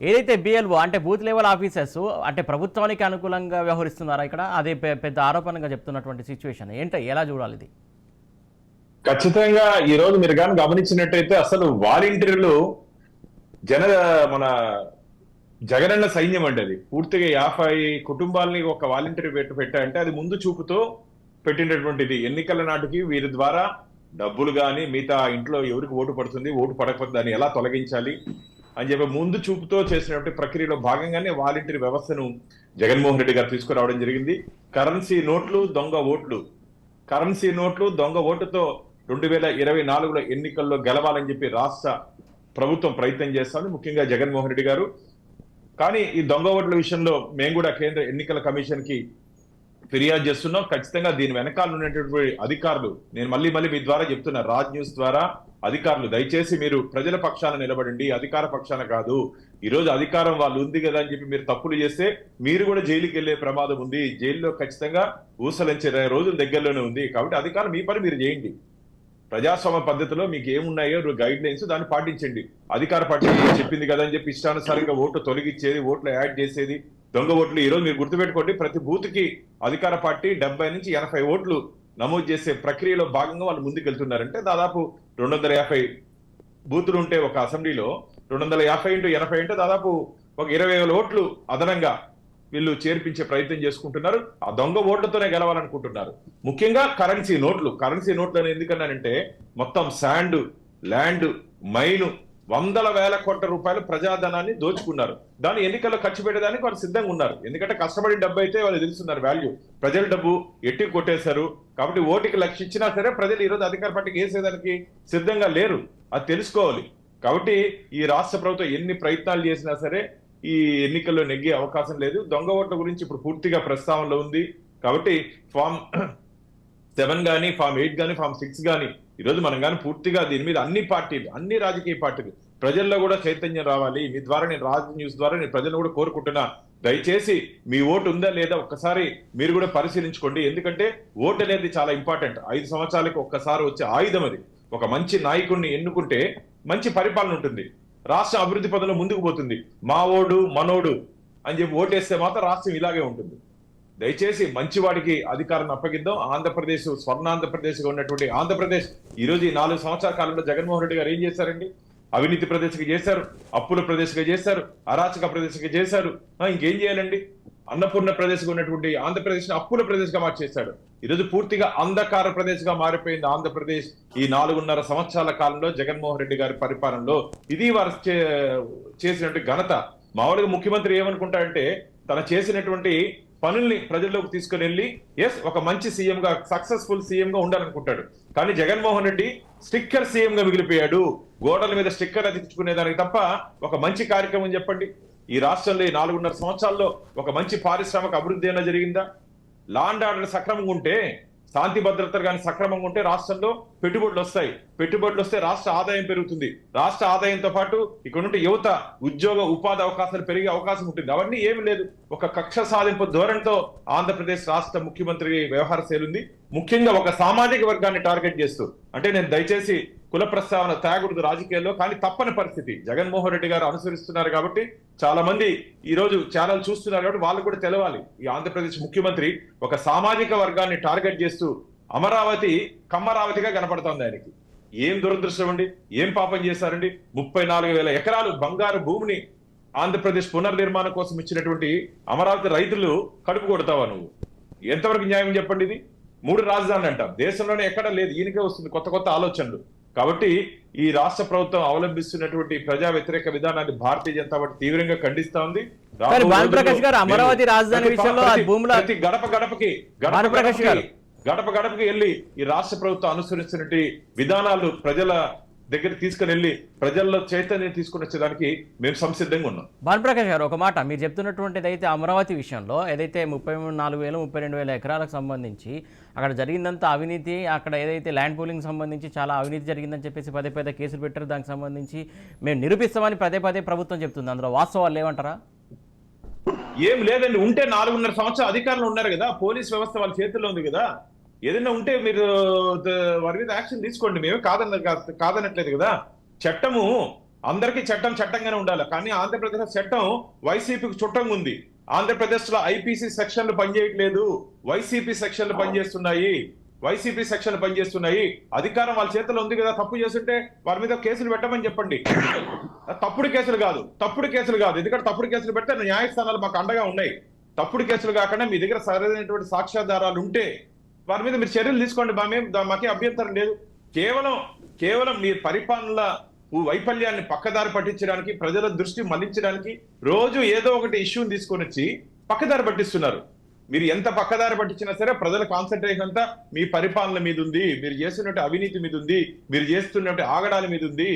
ఏదైతే బిఎల్ఓ అంటే బూత్ లెవెల్ ఆఫీసర్స్ అంటే ప్రభుత్వానికి అనుకూలంగా వ్యవహరిస్తున్నారా ఇక్కడ? అదే పెద్ద ఆరోపణగా చెప్తున్నటువంటి సిచ్యువేషన్ ఏంటో ఎలా చూడాలి ఇది? ఖచ్చితంగా ఈ రోజు మీరు కానీ గమనించినట్టయితే అసలు వాలంటీర్లు మన జగనన్న సైన్యం అండి. అది పూర్తిగా 50 కుటుంబాలని ఒక వాలంటీర్ పెట్టారంటే అది ముందు చూపుతో పెట్టినటువంటిది. ఎన్నికల నాటికి వీరి ద్వారా డబ్బులు కానీ మిగతా ఇంట్లో ఎవరికి ఓటు పడుతుంది, ఓటు పడకపోతే దాన్ని ఎలా తొలగించాలి అని చెప్పి ముందు చూపుతో చేసినటువంటి ప్రక్రియలో భాగంగానే వాలంటీర్ వ్యవస్థను జగన్మోహన్ రెడ్డి గారు తీసుకురావడం జరిగింది. కరెన్సీ నోట్లు, దొంగ ఓటుతో 2024లో ఎన్నికల్లో గెలవాలని చెప్పి రాష్ట్ర ప్రభుత్వం ప్రయత్నం చేస్తోంది, ముఖ్యంగా జగన్మోహన్ రెడ్డి గారు. కానీ ఈ దొంగ ఓట్ల విషయంలో మేము కూడా కేంద్ర ఎన్నికల కమిషన్ కి ఫిర్యాదు చేస్తున్నాం. ఖచ్చితంగా దీని వెనకాల ఉన్నటువంటి అధికారులు, నేను మళ్ళీ మీ ద్వారా చెప్తున్నా, రాజ్ న్యూస్ ద్వారా అధికారులు దయచేసి మీరు ప్రజల పక్షాన నిలబడండి, అధికార పక్షాన కాదు. ఈ రోజు అధికారం వాళ్ళు ఉంది కదా అని చెప్పి మీరు తప్పులు చేస్తే మీరు కూడా జైలుకి వెళ్లే ప్రమాదం ఉంది. జైల్లో ఖచ్చితంగా ఊసలంచే రోజులు దగ్గరలోనే ఉంది. కాబట్టి అధికారులు మీ పని మీరు చేయండి. ప్రజాస్వామ్య పద్ధతిలో మీకు ఏమున్నాయో గైడ్ లైన్స్ దాన్ని పాటించండి. అధికార పార్టీ చెప్పింది కదా అని చెప్పి ఇష్టానుసారంగా ఓట్లు తొలగించేది, ఓట్లు యాడ్ చేసేది, దొంగ ఓట్లు. ఈ రోజు మీరు గుర్తుపెట్టుకోండి, ప్రతి బూత్ కి అధికార పార్టీ 70 నుంచి 80 ఓట్లు నమోదు చేసే ప్రక్రియలో భాగంగా వాళ్ళు ముందుకు వెళ్తున్నారంటే దాదాపు 250 బూతులు ఉంటే ఒక అసెంబ్లీలో 250 × 80 అంటే దాదాపు ఒక 20,000 ఓట్లు అదనంగా వీళ్ళు చేర్పించే ప్రయత్నం చేసుకుంటున్నారు. ఆ దొంగ ఓట్లతోనే గెలవాలనుకుంటున్నారు. ముఖ్యంగా కరెన్సీ నోట్లు అని ఎందుకన్నానంటే మొత్తం శాండ్, ల్యాండ్, మైను 100,000 కోట్ల రూపాయలు ప్రజాధనాన్ని దోచుకున్నారు. దాన్ని ఎన్నికల్లో ఖర్చు పెట్టడానికి వాళ్ళు సిద్ధంగా ఉన్నారు. ఎందుకంటే కష్టపడిన డబ్బు అయితే వాళ్ళు తెలుస్తున్నారు వాల్యూ. ప్రజల డబ్బు ఎట్టి కొట్టేశారు. కాబట్టి ఓటుకి లక్ష ఇచ్చినా సరే ప్రజలు ఈరోజు అధికార పార్టీకి వేసేదానికి సిద్ధంగా లేరు. అది తెలుసుకోవాలి. కాబట్టి ఈ రాష్ట్ర ప్రభుత్వం ఎన్ని ప్రయత్నాలు చేసినా సరే ఈ ఎన్నికల్లో నెగ్గే అవకాశం లేదు. దొంగ ఓట్ల గురించి ఇప్పుడు పూర్తిగా ప్రస్తావనలో ఉంది. కాబట్టి ఫామ్ 7 కానీ ఫామ్ 8 కానీ ఫామ్ 6 కానీ ఈరోజు మనం కానీ పూర్తిగా దీని మీద అన్ని పార్టీలు, అన్ని రాజకీయ పార్టీలు ప్రజల్లో కూడా చైతన్యం రావాలి. మీ ద్వారా నేను రాజ్ న్యూస్ ద్వారా నేను ప్రజలను కూడా కోరుకుంటున్నా, దయచేసి మీ ఓటు ఉందా లేదా ఒక్కసారి మీరు కూడా పరిశీలించుకోండి. ఎందుకంటే ఓటు అనేది చాలా ఇంపార్టెంట్. 5 సంవత్సరాలకు ఒక్కసారి వచ్చే ఆయుధం అది. ఒక మంచి నాయకుడిని ఎన్నుకుంటే మంచి పరిపాలన ఉంటుంది, రాష్ట్ర అభివృద్ధి పదంలో ముందుకు పోతుంది. మా ఓడు మనోడు అని చెప్పి ఓటేస్తే మాత్రం రాష్ట్రం ఇలాగే ఉంటుంది. దయచేసి మంచివాడికి అధికారాన్ని అప్పగిద్దాం. ఆంధ్రప్రదేశ్ స్వర్ణాంధ్రప్రదేశ్గా ఉన్నటువంటి ఆంధ్రప్రదేశ్ ఈ రోజు ఈ 4 సంవత్సరాల కాలంలో జగన్మోహన్ రెడ్డి గారు ఏం చేశారండి? అవినీతి ప్రదేశ్గా చేశారు, అప్పుల ప్రదేశ్గా చేశారు, అరాచక ప్రదేశ్గా చేశారు. ఇంకేం చేయాలండి? అన్నపూర్ణ ప్రదేశ్గా ఉన్నటువంటి ఆంధ్రప్రదేశ్ అప్పుల ప్రదేశ్గా మార్చేశాడు. ఈరోజు పూర్తిగా అంధకార ప్రదేశ్గా మారిపోయింది ఆంధ్రప్రదేశ్. ఈ 4.5 సంవత్సరాల కాలంలో జగన్మోహన్ రెడ్డి గారి పరిపాలనలో ఇది వారు చేసినటువంటి ఘనత. మామూలుగా ముఖ్యమంత్రి ఏమనుకుంటాడంటే తన చేసినటువంటి పనుల్ని ప్రజల్లోకి తీసుకుని వెళ్ళి ఒక మంచి సీఎం గా, సక్సెస్ఫుల్ సీఎం గా ఉండాలనుకుంటాడు. కానీ జగన్మోహన్ రెడ్డి స్టిక్కర్ సీఎం గా మిగిలిపోయాడు. గోడల మీద స్టిక్కర్ అతికించుకునేదానికి తప్ప ఒక మంచి కార్యక్రమం చెప్పండి. ఈ రాష్ట్రంలో ఈ 4.5 సంవత్సరాల్లో ఒక మంచి పారిశ్రామిక అభివృద్ధి అయినా జరిగిందా? లా అండ్ ఆర్డర్ సక్రమంగా ఉంటే, శాంతి భద్రతలు కానీ సక్రమంగా ఉంటే రాష్ట్రంలో పెట్టుబడులు వస్తాయి. పెట్టుబడులు వస్తే రాష్ట్ర ఆదాయం పెరుగుతుంది. రాష్ట్ర ఆదాయంతో పాటు ఇక్కడ నుండి యువత ఉద్యోగ ఉపాధి అవకాశాలు పెరిగే అవకాశం ఉంటుంది. అవన్నీ ఏమి లేదు. ఒక కక్ష సాధింపు ధోరణితో ఆంధ్రప్రదేశ్ రాష్ట్ర ముఖ్యమంత్రి వ్యవహార శైలి ఉంది. ముఖ్యంగా ఒక సామాజిక వర్గాన్ని టార్గెట్ చేస్తూ, అంటే నేను దయచేసి కుల ప్రస్తావన తేగూడదు రాజకీయాల్లో, కానీ తప్పని పరిస్థితి జగన్మోహన్ రెడ్డి గారు అనుసరిస్తున్నారు కాబట్టి చాలా మంది ఈ రోజు ఛానల్ చూస్తున్నారు కాబట్టి వాళ్ళకు కూడా తెలవాలి. ఈ ఆంధ్రప్రదేశ్ ముఖ్యమంత్రి ఒక సామాజిక వర్గాన్ని టార్గెట్ చేస్తూ అమరావతి కమ్మరావతిగా కనపడుతోంది ఆయనకి. ఏం దురదృష్టం అండి, ఏం పాపం చేశారండి? 34,000 ఎకరాలు బంగారు భూమిని ఆంధ్రప్రదేశ్ పునర్నిర్మాణం కోసం ఇచ్చినటువంటి అమరావతి రైతులు కడుపు కొడతావా నువ్వు? ఎంతవరకు న్యాయం చెప్పండి? ఇది 3 రాజధానులు అంట, దేశంలోనే ఎక్కడ లేదు. ఈయనకే వస్తుంది కొత్త కొత్త ఆలోచనలు. కాబట్టి ఈ రాష్ట్ర ప్రభుత్వం అవలంబిస్తున్నటువంటి ప్రజా వ్యతిరేక విధానాన్ని భారతీయ జనతా పార్టీ తీవ్రంగా ఖండిస్తా ఉంది. భానుప్రకాష్ గారు, అమరావతి రాజధాని విషయంలో ప్రతి గడప గడపకి వెళ్ళి ఈ రాష్ట్ర ప్రభుత్వం అనుసరిస్తున్నటువంటి విధానాలు ప్రజల దగ్గర తీసుకుని వెళ్ళి ప్రజల్లో చైతన్యం తీసుకుని వచ్చేదానికి మేము సంసిద్ధంగా ఉన్నాం. భానుప్రకాష్ గారు, ఒక మాట మీరు చెప్తున్నటువంటిది అయితే అమరావతి విషయంలో ఏదైతే 34,000 32,000 ఎకరాలకు సంబంధించి అక్కడ జరిగిందంతా అవినీతి, అక్కడ ఏదైతే ల్యాండ్ పూలింగ్ సంబంధించి చాలా అవినీతి జరిగిందని చెప్పేసి పదే కేసులు పెట్టారు. దానికి సంబంధించి మేము నిరూపిస్తామని పదే ప్రభుత్వం చెప్తుంది. అందులో వాస్తవాలు లేవంటారా? ఏం లేదండి. ఉంటే 4.5 సంవత్సరాలు అధికారులు ఉన్నారు కదా, పోలీస్ వ్యవస్థ వాళ్ళ చేతుల్లో ఉంది కదా. ఏదైనా ఉంటే మీరు వారి మీద యాక్షన్ తీసుకోండి. మేము కాదనట్లేదు కదా. చట్టము అందరికీ చట్టంగానే ఉండాలి. కానీ ఆంధ్రప్రదేశ్ చట్టం వైసీపీకి చుట్టంగా ఉంది. ఆంధ్రప్రదేశ్ లో ఐపీసీ సెక్షన్లు పనిచేయట్లేదు, వైసీపీ సెక్షన్లు పనిచేస్తున్నాయి. అధికారం వాళ్ళ చేతిలో ఉంది కదా. తప్పు చేస్తుంటే వారి మీద కేసులు పెట్టమని చెప్పండి. తప్పుడు కేసులు కాదు. ఎందుకంటే తప్పుడు కేసులు పెడితే న్యాయస్థానాలు మాకు అండగా ఉన్నాయి. తప్పుడు కేసులు కాకుండా మీ దగ్గర సరైనటువంటి సాక్ష్యాధారాలు ఉంటే వారి మీద మీరు చర్యలు తీసుకోండి. మాకే అభ్యంతరం లేదు. కేవలం మీ పరిపాలన వైఫల్యాన్ని పక్కదారి పట్టించడానికి, ప్రజల దృష్టి మళ్లించడానికి రోజు ఏదో ఒకటి ఇష్యూని తీసుకొని వచ్చి పక్కదారి పట్టిస్తున్నారు. మీరు ఎంత పక్కదారి పట్టించినా సరే ప్రజల కాన్సన్ట్రేషన్ అంతా మీ పరిపాలన మీద ఉంది, మీరు చేస్తున్నట్టు అవినీతి మీద ఉంది, మీరు చేస్తున్నట్టు ఆగడాల మీద ఉంది.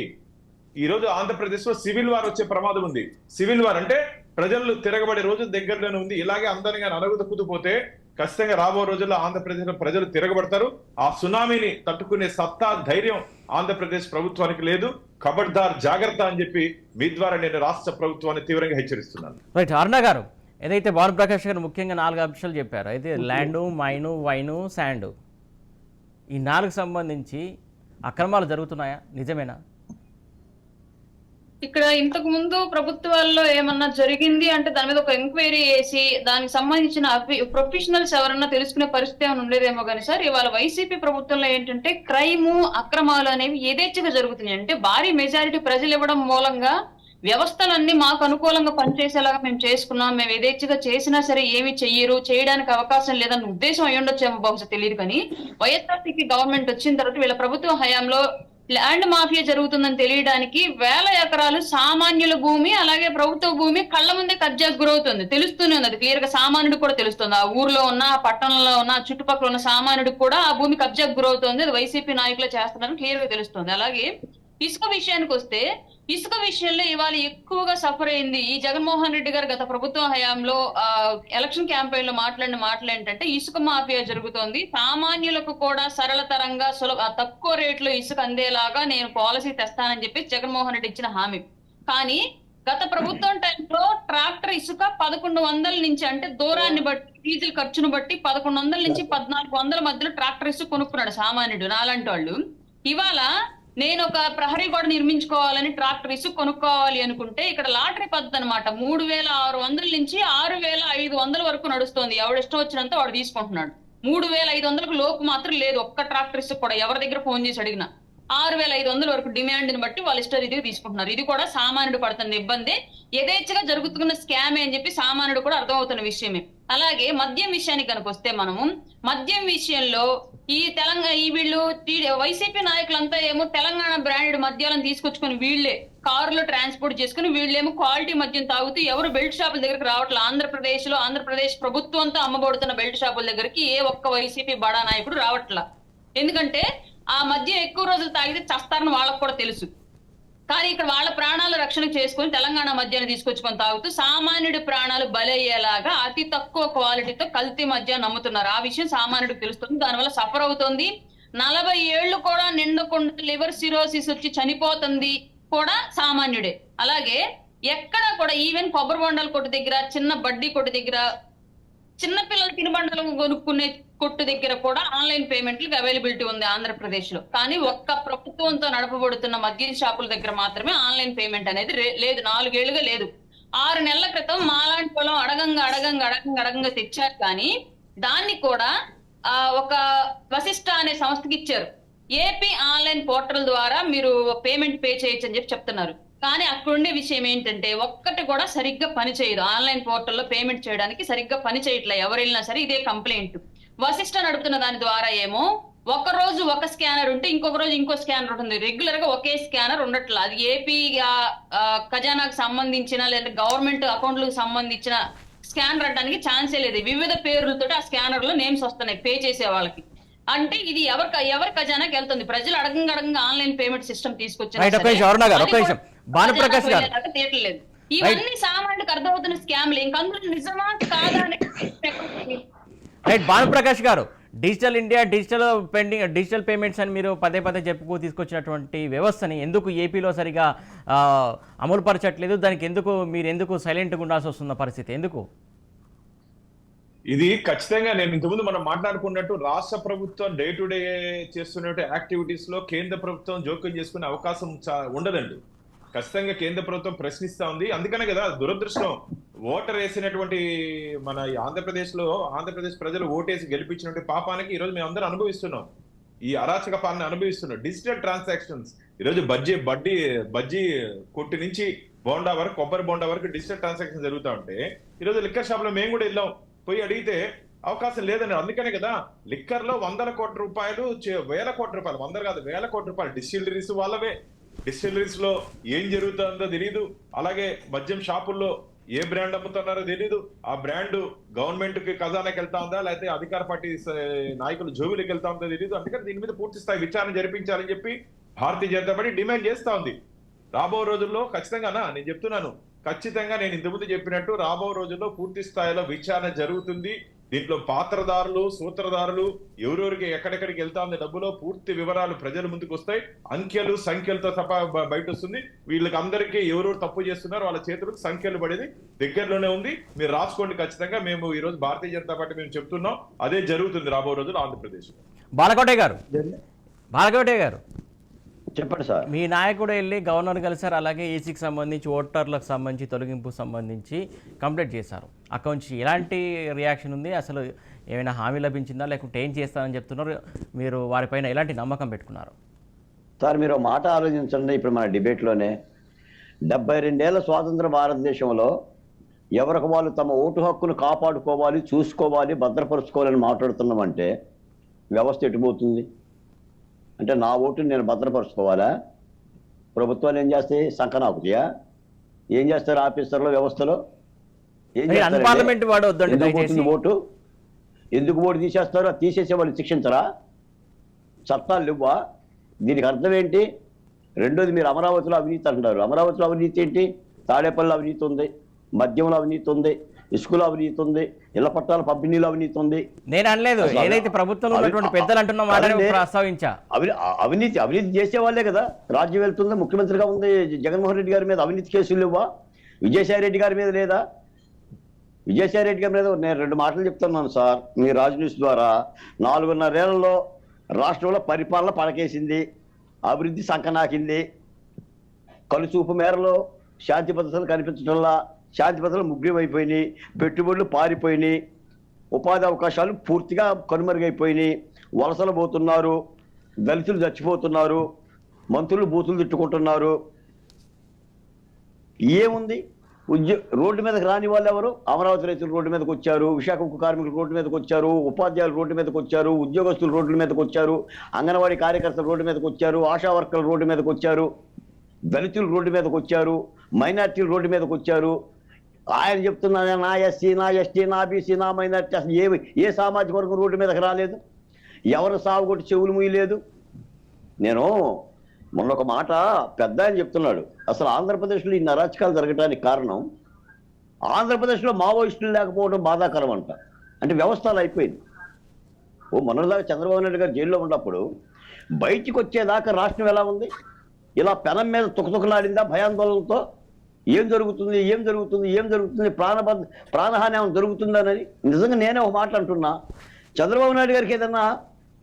ఈ రోజు ఆంధ్రప్రదేశ్ లో సివిల్ వార్ వచ్చే ప్రమాదం ఉంది. సివిల్ వార్ అంటే ప్రజలు తిరగబడే రోజు దగ్గరలోనే ఉంది. ఇలాగే అందరిగా అనగదొక్కుపోతే ఖచ్చితంగా రాబో రోజుల్లో ఆంధ్రప్రదేశ్ లో ప్రజలు తిరగబడతారు. ఆ సునామీని తట్టుకునే సత్తా, ధైర్యం ఆంధ్రప్రదేశ్ ప్రభుత్వానికి లేదు. ఖబర్దార్, జాగ్రత్త అని చెప్పి మీ ద్వారా నేను రాష్ట్ర ప్రభుత్వాన్ని తీవ్రంగా హెచ్చరిస్తున్నాను. రైట్, అరుణ గారు, ఏదైతే భానుప్రకాష్ గారు ముఖ్యంగా 4 అంశాలు చెప్పారు. అయితే ల్యాండు, మైను, వైను, శాండు, ఈ 4కు సంబంధించి అక్రమాలు జరుగుతున్నాయా? నిజమేనా? ఇక్కడ ఇంతకు ముందు ప్రభుత్వాల్లో ఏమన్నా జరిగింది అంటే దాని మీద ఒక ఎంక్వైరీ చేసి దానికి సంబంధించిన ప్రొఫెషనల్స్ ఎవరన్నా తెలుసుకునే పరిస్థితి ఏమైనా ఉండేదేమో కానీ సార్, ఇవాళ వైసీపీ ప్రభుత్వంలో ఏంటంటే క్రైమ్, అక్రమాలు అనేవి యథేచ్ఛగా జరుగుతున్నాయి. అంటే భారీ మెజారిటీ ప్రజలు ఇవ్వడం మూలంగా వ్యవస్థలన్నీ మాకు అనుకూలంగా పనిచేసేలాగా మేము చేసుకున్నాం, మేము యథేచ్ఛగా చేసినా సరే ఏమి చెయ్యరు, చేయడానికి అవకాశం లేదన్న ఉద్దేశం అయి ఉండొచ్చేమో, బహుశా తెలియదు. కానీ వైఎస్ఆర్సీపీ గవర్నమెంట్ వచ్చిన తర్వాత వీళ్ళ ప్రభుత్వ హయాంలో ల్యాండ్ మాఫియా జరుగుతుందని తెలియడానికి వేల ఎకరాలు సామాన్యుల భూమి, అలాగే ప్రభుత్వ భూమి కళ్ళ ముందే కబ్జాకు గురవుతుంది. తెలుస్తూనే ఉంది, అది క్లియర్ గా సామాన్యుడికి కూడా తెలుస్తుంది. ఆ ఊర్లో ఉన్న, ఆ పట్టణంలో ఉన్న, చుట్టుపక్కల ఉన్న సామాన్యుడికి కూడా ఆ భూమి కబ్జాకు గురవుతుంది. అది వైసీపీ నాయకులు చేస్తున్నారని క్లియర్ గా తెలుస్తుంది. అలాగే ఇసుక విషయానికి వస్తే ఇసుక విషయంలో ఇవాళ ఎక్కువగా సఫర్ అయింది ఈ జగన్మోహన్ రెడ్డి గారు గత ప్రభుత్వం హయాంలో ఎలక్షన్ క్యాంపెయిన్ లో మాట్లాడిన మాటలు ఏంటంటే ఇసుక మాఫియా జరుగుతోంది, సామాన్యులకు కూడా సరళతరంగా తక్కువ రేట్లో ఇసుక అందేలాగా నేను పాలసీ తెస్తానని చెప్పి జగన్మోహన్ రెడ్డి ఇచ్చిన హామీ. కానీ గత ప్రభుత్వం టైంలో ట్రాక్టర్ ఇసుక 1100 నుంచి, అంటే దూరాన్ని బట్టి డీజిల్ ఖర్చును బట్టి 1100 నుంచి 1400 మధ్యలో ట్రాక్టర్ ఇసుక కొనుక్కున్నాడు సామాన్యుడు నాలాంటి వాళ్ళు. ఇవాళ నేను ఒక ప్రహరీ గోడ నిర్మించుకోవాలని ట్రాక్టర్ ఇసుక కొనుక్కోవాలి అనుకుంటే ఇక్కడ లాటరీ పద్ధతి అనమాట. 3600 నుంచి 6500 వరకు నడుస్తోంది. ఎవడు ఇష్టం వచ్చినంత వాడు తీసుకుంటున్నాడు. 3500 లోపు మాత్రం లేదు ఒక్క ట్రాక్టర్ ఇసుక కూడా. ఎవరి దగ్గర ఫోన్ చేసి అడిగినా 6500 వరకు డిమాండ్ ని బట్టి వాళ్ళు ఇష్ట రీతిగా తీసుకుంటున్నారు. ఇది కూడా సామాన్యుడు పడుతున్న ఇబ్బంది, యథేచ్ఛగా జరుగుతున్న స్కామే అని చెప్పి సామాన్యుడు కూడా అర్థమవుతున్న విషయమే. అలాగే మద్యం విషయానికి కనుక వస్తే మనము మద్యం విషయంలో ఈ వీళ్ళు వైసీపీ నాయకులంతా ఏమో తెలంగాణ బ్రాండెడ్ మద్యాలను తీసుకొచ్చుకుని వీళ్లే కారులో ట్రాన్స్పోర్ట్ చేసుకుని వీళ్ళేమో క్వాలిటీ మద్యం తాగుతూ ఎవరు బెల్ట్ షాపుల దగ్గరికి రావట్లేదు. ఆంధ్రప్రదేశ్ ప్రభుత్వంతో అమ్మబడుతున్న బెల్ట్ షాపుల దగ్గరికి ఏ ఒక్క వైసీపీ బడా నాయకుడు రావట్లా. ఎందుకంటే ఆ మద్యం ఎక్కువ రోజులు తాగితే చస్తారని వాళ్ళకు కూడా తెలుసు. కానీ ఇక్కడ వాళ్ళ ప్రాణాలు రక్షణ చేసుకుని తెలంగాణ మద్యాన్ని తీసుకొచ్చుకొని తాగుతూ సామాన్యుడి ప్రాణాలు బలయ్యేలాగా అతి తక్కువ క్వాలిటీతో కల్తీ మద్యాన్ని అమ్ముతున్నారు. ఆ విషయం సామాన్యుడికి తెలుస్తుంది, దానివల్ల సఫర్ అవుతుంది. 40 ఏళ్లు కూడా నిండకుండా లివర్ సిరోసిస్ వచ్చి చనిపోతుంది కూడా సామాన్యుడే. అలాగే ఎక్కడ కూడా ఈవెన్ కొబ్బరి బొండాల కొట్టు దగ్గర, చిన్న బడ్డీ కొట్టు దగ్గర, చిన్న పిల్లలు తినుబండలు కొనుక్కునే కొట్టు దగ్గర కూడా ఆన్లైన్ పేమెంట్లకు అవైలబిలిటీ ఉంది ఆంధ్రప్రదేశ్ లో. కానీ ఒక్క ప్రభుత్వంతో నడపబడుతున్న మద్యం షాపుల దగ్గర మాత్రమే ఆన్లైన్ పేమెంట్ అనేది లేదు. 4 ఏళ్లుగా లేదు. 6 నెలల క్రితం మాలాంటి పొలం అడగంగా తెచ్చారు. కానీ దాన్ని కూడా ఒక వశిష్ట అనే సంస్థకి ఇచ్చారు. ఏపీ ఆన్లైన్ పోర్టల్ ద్వారా మీరు పేమెంట్ పే చేయొచ్చు అని చెప్పి చెప్తున్నారు. కానీ అక్కడుండే విషయం ఏంటంటే ఒక్కటి కూడా సరిగ్గా పని చేయదు. ఆన్లైన్ పోర్టల్లో పేమెంట్ చేయడానికి సరిగ్గా పని చేయట్లేదు. ఎవరు వెళ్ళినా సరే ఇదే కంప్లైంట్. వశిష్ట నడుపుతున్న దాని ద్వారా ఏమో ఒక రోజు ఒక స్కానర్ ఉంటే ఇంకొక రోజు ఇంకో స్కానర్ ఉంటుంది. రెగ్యులర్ గా ఒకే స్కానర్ ఉండట్లేదు. అది ఏపీ ఖజానాకు సంబంధించిన లేదా గవర్నమెంట్ అకౌంట్లకు సంబంధించిన స్కానర్ అనడానికి ఛాన్సే లేదు. వివిధ పేర్లతో ఆ స్కానర్ లో నేమ్స్ వస్తున్నాయి పే చేసే వాళ్ళకి. అంటే ఇది ఎవరి ఖజానాకి వెళ్తుంది? ప్రజలు అడగంగా ఆన్లైన్ పేమెంట్ సిస్టమ్ తీసుకొచ్చారు. ఇవన్నీ సామాన్యుడికి అర్థమవుతున్న స్కామ్లు. ఇంకందులో నిజమా కాదా అనేది భానుప్రకాష్ గారు, డిజిటల్ ఇండియా, డిజిటల్ పేమెంట్స్ అని మీరు పదే చెప్పుకు తీసుకొచ్చినటువంటి వ్యవస్థని ఎందుకు ఏపీలో సరిగా అమలు పరచట్లేదు? దానికి మీరు ఎందుకు సైలెంట్గా ఉండాల్సి వస్తున్న పరిస్థితి ఎందుకు? ఇది ఖచ్చితంగా నేను ఇంతకుముందు మనం మాట్లాడుకున్నట్టు రాష్ట్ర ప్రభుత్వం డే టు డే చేస్తున్న యాక్టివిటీస్ లో కేంద్ర ప్రభుత్వం జోక్యం చేసుకునే అవకాశం ఉండదండి. ఖచ్చితంగా కేంద్ర ప్రభుత్వం ప్రశ్నిస్తా ఉంది. అందుకనే కదా దురదృష్టం, ఓటర్ వేసినటువంటి మన ఆంధ్రప్రదేశ్ ప్రజలు ఓటేసి గెలిపించినటువంటి పాపానికి ఈరోజు మేము అందరూ అనుభవిస్తున్నాం. ఈ అరాచక పాలన అనుభవిస్తున్నాం. డిజిటల్ ట్రాన్సాక్షన్స్ ఈరోజు బజ్జీ కొట్టి నుంచి బోండా వరకు, కొబ్బరి బోండా వరకు డిజిటల్ ట్రాన్సాక్షన్ జరుగుతూ ఉంటే ఈరోజు లిక్కర్ షాప్ లో మేము కూడా వెళ్ళాం, పోయి అడిగితే అవకాశం లేదని. అందుకనే కదా లిక్కర్ లో 100 కోట్ల రూపాయలు, 1000 కోట్ల రూపాయలు, 100 కాదు 1000 కోట్ల రూపాయలు డిస్టిలరీస్ వాళ్ళవే. డిస్టిలరీస్ లో ఏం జరుగుతుందో తెలియదు. అలాగే మద్యం షాపుల్లో ఏ బ్రాండ్ అమ్ముతున్నారో తెలియదు. ఆ బ్రాండ్ గవర్నమెంట్ కి ఖజానాకి వెళ్తా ఉందా లేకపోతే అధికార పార్టీ నాయకులు జోబులకు వెళ్తా ఉందో తెలియదు. అందుకని దీని మీద పూర్తి స్థాయి విచారణ జరిపించాలని చెప్పి భారతీయ జనతా పార్టీ డిమాండ్ చేస్తా ఉంది. రాబో రోజుల్లో ఖచ్చితంగా నేను చెప్తున్నాను, ఖచ్చితంగా నేను ఇంతకుముందు చెప్పినట్టు రాబో రోజుల్లో పూర్తి స్థాయిలో విచారణ జరుగుతుంది. దీంట్లో పాత్రదారులు, సూత్రధారులు, ఎవరెవరికి ఎక్కడెక్కడికి వెళ్తా ఉంది డబ్బులో పూర్తి వివరాలు ప్రజల ముందుకు వస్తాయి. అంకెలు సంఖ్యలతో తప్ప బయట వస్తుంది. వీళ్ళకి అందరికీ ఎవరెవరు తప్పు చేస్తున్నారు వాళ్ళ చేతులకు సంఖ్యలు పడేది దగ్గరలోనే ఉంది. మీరు రాసుకోండి. ఖచ్చితంగా మేము ఈ రోజు భారతీయ జనతా పార్టీ మేము చెప్తున్నాం, అదే జరుగుతుంది రాబో రోజులు ఆంధ్రప్రదేశ్. బాలకోటే గారు చెప్పండి సార్. మీ నాయకుడు వెళ్ళి గవర్నర్ కలిసారు, అలాగే ఈసీకి సంబంధించి ఓటర్లకు సంబంధించి తొలగింపు సంబంధించి కంప్లైంట్ చేశారు. అక్కడి నుంచి ఎలాంటి రియాక్షన్ ఉంది? అసలు ఏమైనా హామీ లభించిందా, లేకుంటే ఏం చేస్తారని చెప్తున్నారు? మీరు వారిపైన ఎలాంటి నమ్మకం పెట్టుకున్నారు? సార్ మీరు మాట ఆలోచించండి. ఇప్పుడు మన డిబేట్లోనే 72 ఏళ్ల స్వాతంత్ర భారతదేశంలో ఎవరికి వాళ్ళు తమ ఓటు హక్కును కాపాడుకోవాలి, చూసుకోవాలి, భద్రపరుచుకోవాలని మాట్లాడుతున్నామంటే వ్యవస్థ ఎటుపోతుంది? అంటే నా ఓటుని నేను భద్రపరుచుకోవాలా? ప్రభుత్వాలు ఏం చేస్తాయి? సంకనాకుతయా? ఏం చేస్తారు ఆఫీసర్లో, వ్యవస్థలో? ఏం చేస్తారు? ఓటు ఎందుకు ఓటు తీసేస్తారో తీసేసే వాళ్ళు శిక్షించరా? చట్టాలు ఇవ్వా? దీనికి అర్థం ఏంటి? రెండోది మీరు అమరావతిలో అవినీతి అంటున్నారు. అమరావతిలో అవినీతి ఏంటి? తాడేపల్లిలో అవినీతి ఉంది, మద్యంలో అవినీతి ఉంది, ఇసుకలో అవినీతి ఉంది, ఇళ్ల పట్టాల పంపిణీలో అవినీతి ఉంది. నేను అనలేదు, ఏదైతే ప్రభుత్వంలో ఉన్నటువంటి పెద్దలు అంటున్న మాటని ప్రస్తావించా. అవినీతి చేసే వాళ్ళే కదా రాజ్యం వెళ్తుంది. ముఖ్యమంత్రిగా ఉంది జగన్మోహన్ రెడ్డి గారి మీద అవినీతి కేసులు ఇవ్వా? విజయసాయి రెడ్డి గారి మీద లేదా? విజయసాయి రెడ్డి గారి మీద నేను 2 మాటలు చెప్తున్నాను సార్. మీ రాజ్ న్యూస్ ద్వారా 4.5 ఏళ్లలో రాష్ట్రంలో పరిపాలన పడకేసింది, అభివృద్ధి సంకనాకింది, కలుచూపు మేరలో శాంతి భద్రతలు కనిపించడంలా శాంతి భద్రతలు ముగ్గురైపోయినాయి, పెట్టుబడులు పారిపోయినాయి, ఉపాధి అవకాశాలు పూర్తిగా కనుమరుగైపోయినాయి, వలసలు పోతున్నారు, దళితులు చచ్చిపోతున్నారు, మంత్రులు బూతులు తిట్టుకుంటున్నారు. ఏముంది? రోడ్డు మీదకి రాని వాళ్ళు ఎవరు? అమరావతి రైతులు రోడ్డు మీదకి వచ్చారు, విశాఖ ఉక్కు కార్మికులు రోడ్డు మీదకి వచ్చారు, ఉపాధ్యాయులు రోడ్డు మీదకి వచ్చారు, ఉద్యోగస్తులు రోడ్ల మీదకి వచ్చారు, అంగన్వాడీ కార్యకర్తలు రోడ్డు మీదకి వచ్చారు, ఆశా వర్కర్లు రోడ్డు మీదకి వచ్చారు, దళితులు రోడ్డు మీదకి వచ్చారు, మైనార్టీలు రోడ్డు మీదకి వచ్చారు. ఆయన చెప్తున్నా నా ఎస్సీ, నా ఎస్టీ, నా బీసీ, నా మైనార్టీ, అసలు ఏ సామాజిక వర్గం రోడ్డు మీదకి రాలేదు, ఎవరు సాగుకొట్టి చెవులు ముయ్యలేదు. నేను మొన్న ఒక మాట పెద్ద ఆయన చెప్తున్నాడు, అసలు ఆంధ్రప్రదేశ్లో ఈ అరాచకాలు జరగడానికి కారణం ఆంధ్రప్రదేశ్లో మావోయిస్టులు లేకపోవడం బాధాకరం అంట. అంటే వ్యవస్థలు అయిపోయింది. మొన్నదాకా చంద్రబాబు నాయుడు గారు జైల్లో ఉన్నప్పుడు బయటికి వచ్చేదాకా రాష్ట్రం ఎలా ఉంది? ఇలా పెనం మీద తుకతుకలాడిందా భయాందోళనతో? ఏం జరుగుతుంది, ఏం జరుగుతుంది, ఏం జరుగుతుంది, ప్రాణహాని ఏమైనా జరుగుతుందనని. నిజంగా నేనే ఒక మాట అంటున్నా, చంద్రబాబు నాయుడు గారికి ఏదన్నా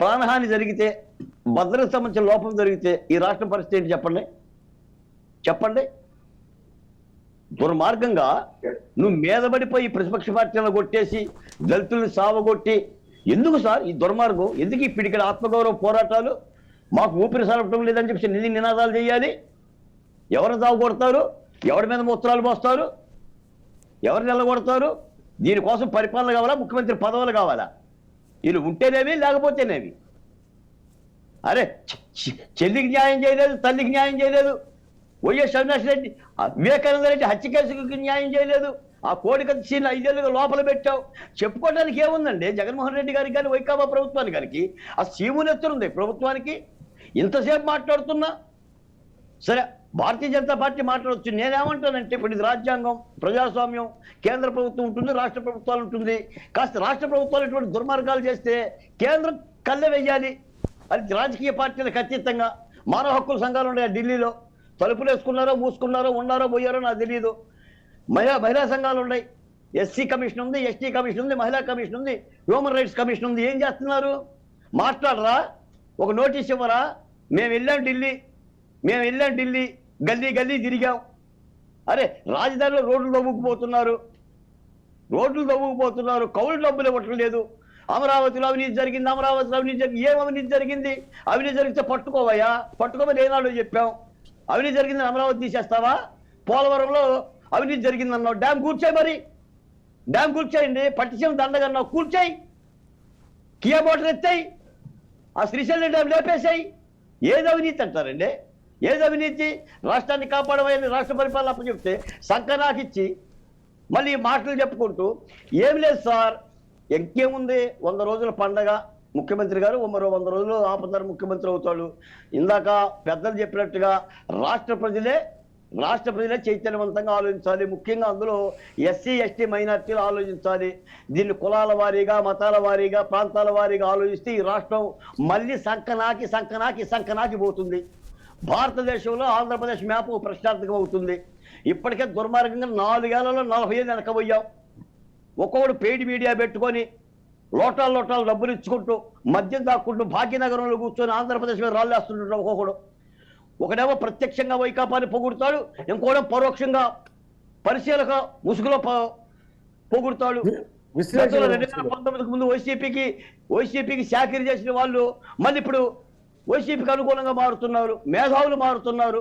ప్రాణహాని జరిగితే, భద్రత సంబంధించిన లోపం జరిగితే ఈ రాష్ట్రం పరిస్థితి ఏంటి చెప్పండి? చెప్పండి. దుర్మార్గంగా నువ్వు మీదబడిపోయి ప్రతిపక్ష పార్టీలను కొట్టేసి దళితుల్ని సావగొట్టి, ఎందుకు సార్ ఈ దుర్మార్గం? ఎందుకు ఈ పిడికడ ఆత్మగౌరవ పోరాటాలు? మాకు ఊపిరి సరపడం లేదని చెప్పి నినాదాలు చేయాలి. ఎవరు సావగొడతారు? ఎవరి మీద మూత్రాలు పోస్తారు? ఎవరు నిలగొడతారు? దీనికోసం పరిపాలన కావాలా? ముఖ్యమంత్రి పదవులు కావాలా? వీళ్ళు ఉంటేనేవి, లేకపోతేనేవి. అరే చెల్లికి న్యాయం చేయలేదు, తల్లికి న్యాయం చేయలేదు, వైఎస్ అవినాష్ రెడ్డి, వివేకానంద రెడ్డి హత్య కేసుకి న్యాయం చేయలేదు, ఆ కోడికత్తి సీన్ 5 ఏళ్ళుగా లోపల పెట్టావు. చెప్పుకోవడానికి ఏముందండి జగన్మోహన్ రెడ్డి గారికి కానీ వైకాపా ప్రభుత్వానికి గారికి? ఆ సీమునెత్తురుంది ప్రభుత్వానికి. ఇంతసేపు మాట్లాడుతున్నా సరే, భారతీయ జనతా పార్టీ మాట్లాడవచ్చు. నేనేమంటానంటే ఇప్పుడు ఇది రాజ్యాంగం, ప్రజాస్వామ్యం, కేంద్ర ప్రభుత్వం ఉంటుంది, రాష్ట్ర ప్రభుత్వాలు ఉంటుంది. కాస్త రాష్ట్ర ప్రభుత్వాలు ఇటువంటి దుర్మార్గాలు చేస్తే కేంద్రం కళ్ళె వెయ్యాలి. అది రాజకీయ పార్టీలకు అతీతంగా. మానవ హక్కుల సంఘాలు ఉన్నాయి ఢిల్లీలో, తలుపులు వేసుకున్నారో మూసుకున్నారో ఉన్నారో పోయారో నాకు తెలియదు. మహిళా సంఘాలు ఉన్నాయి, ఎస్సీ కమిషన్ ఉంది, ఎస్టీ కమిషన్ ఉంది, మహిళా కమిషన్ ఉంది, హ్యూమన్ రైట్స్ కమిషన్ ఉంది. ఏం చేస్తున్నారు? మాట్లాడరా? ఒక నోటీస్ ఇవ్వరా? మేము వెళ్ళాం ఢిల్లీ, గల్లీ గల్లీ తిరిగాం. అరే రాజధానిలో రోడ్లు తవ్వుకుపోతున్నారు, కౌలు డబ్బులు ఇవ్వటం లేదు. అమరావతిలో అవినీతి జరిగింది, ఏం అవినీతి జరిగింది? అవినీతి జరిగితే పట్టుకోమని ఏనాడు చెప్పాం. అవినీతి జరిగిందని అమరావతి తీసేస్తావా? పోలవరంలో అవినీతి జరిగిందన్నావు, డ్యామ్ కూర్చేయండి. పట్టిసీమ దండగన్నావు, కూర్చేయి. కియా మోటార్ ఎత్తాయి, ఆ శ్రీశైలం డ్యామ్ లేపేసాయి. ఏది అవినీతి అంటారండి? ఏది అవినీతి? రాష్ట్రాన్ని కాపాడమని రాష్ట్ర పరిపాలన అప్పచెప్తే సంకనాకిచ్చి మళ్ళీ మాటలు చెప్పుకుంటూ ఏం లేదు సార్. ఇంకేముంది? 100 రోజుల పండగ. ముఖ్యమంత్రి గారు మరో 100 రోజులు ఆపదారు ముఖ్యమంత్రి అవుతాడు. ఇందాక పెద్దలు చెప్పినట్టుగా రాష్ట్ర ప్రజలే చైతన్యవంతంగా ఆలోచించాలి. ముఖ్యంగా అందులో ఎస్సీ, ఎస్టీ, మైనార్టీలు ఆలోచించాలి. దీన్ని కులాల వారీగా, మతాల వారీగా, ప్రాంతాల వారీగా ఆలోచిస్తే ఈ రాష్ట్రం మళ్ళీ సంకనాకి పోతుంది. భారతదేశంలో ఆంధ్రప్రదేశ్ మ్యాప్ ప్రశ్నార్థకం అవుతుంది. ఇప్పటికే దుర్మార్గంగా 4 ఏళ్లలో 40 ఏళ్ళు వెనకపోయాం. ఒక్కొక్కడు పెయిడ్ మీడియా పెట్టుకొని లోటాలు డబ్బులు ఇచ్చుకుంటూ మద్యం దాక్కుంటూ భాగ్యనగరంలో కూర్చొని ఆంధ్రప్రదేశ్ మీద రాళ్ళేస్తుంటాడు ఒక్కొక్కడు. ఒకడేమో ప్రత్యక్షంగా వైకాపాని పొగుడుతాడు, ఇంకోడో పరోక్షంగా పరిశీలక ముసుగులో పొగుడుతాడు. 2019 ముందు వైసీపీకి చాకరీ చేసిన వాళ్ళు మళ్ళీ ఇప్పుడు వైసీపీకి అనుకూలంగా మారుతున్నారు. మేధావులు మారుతున్నారు.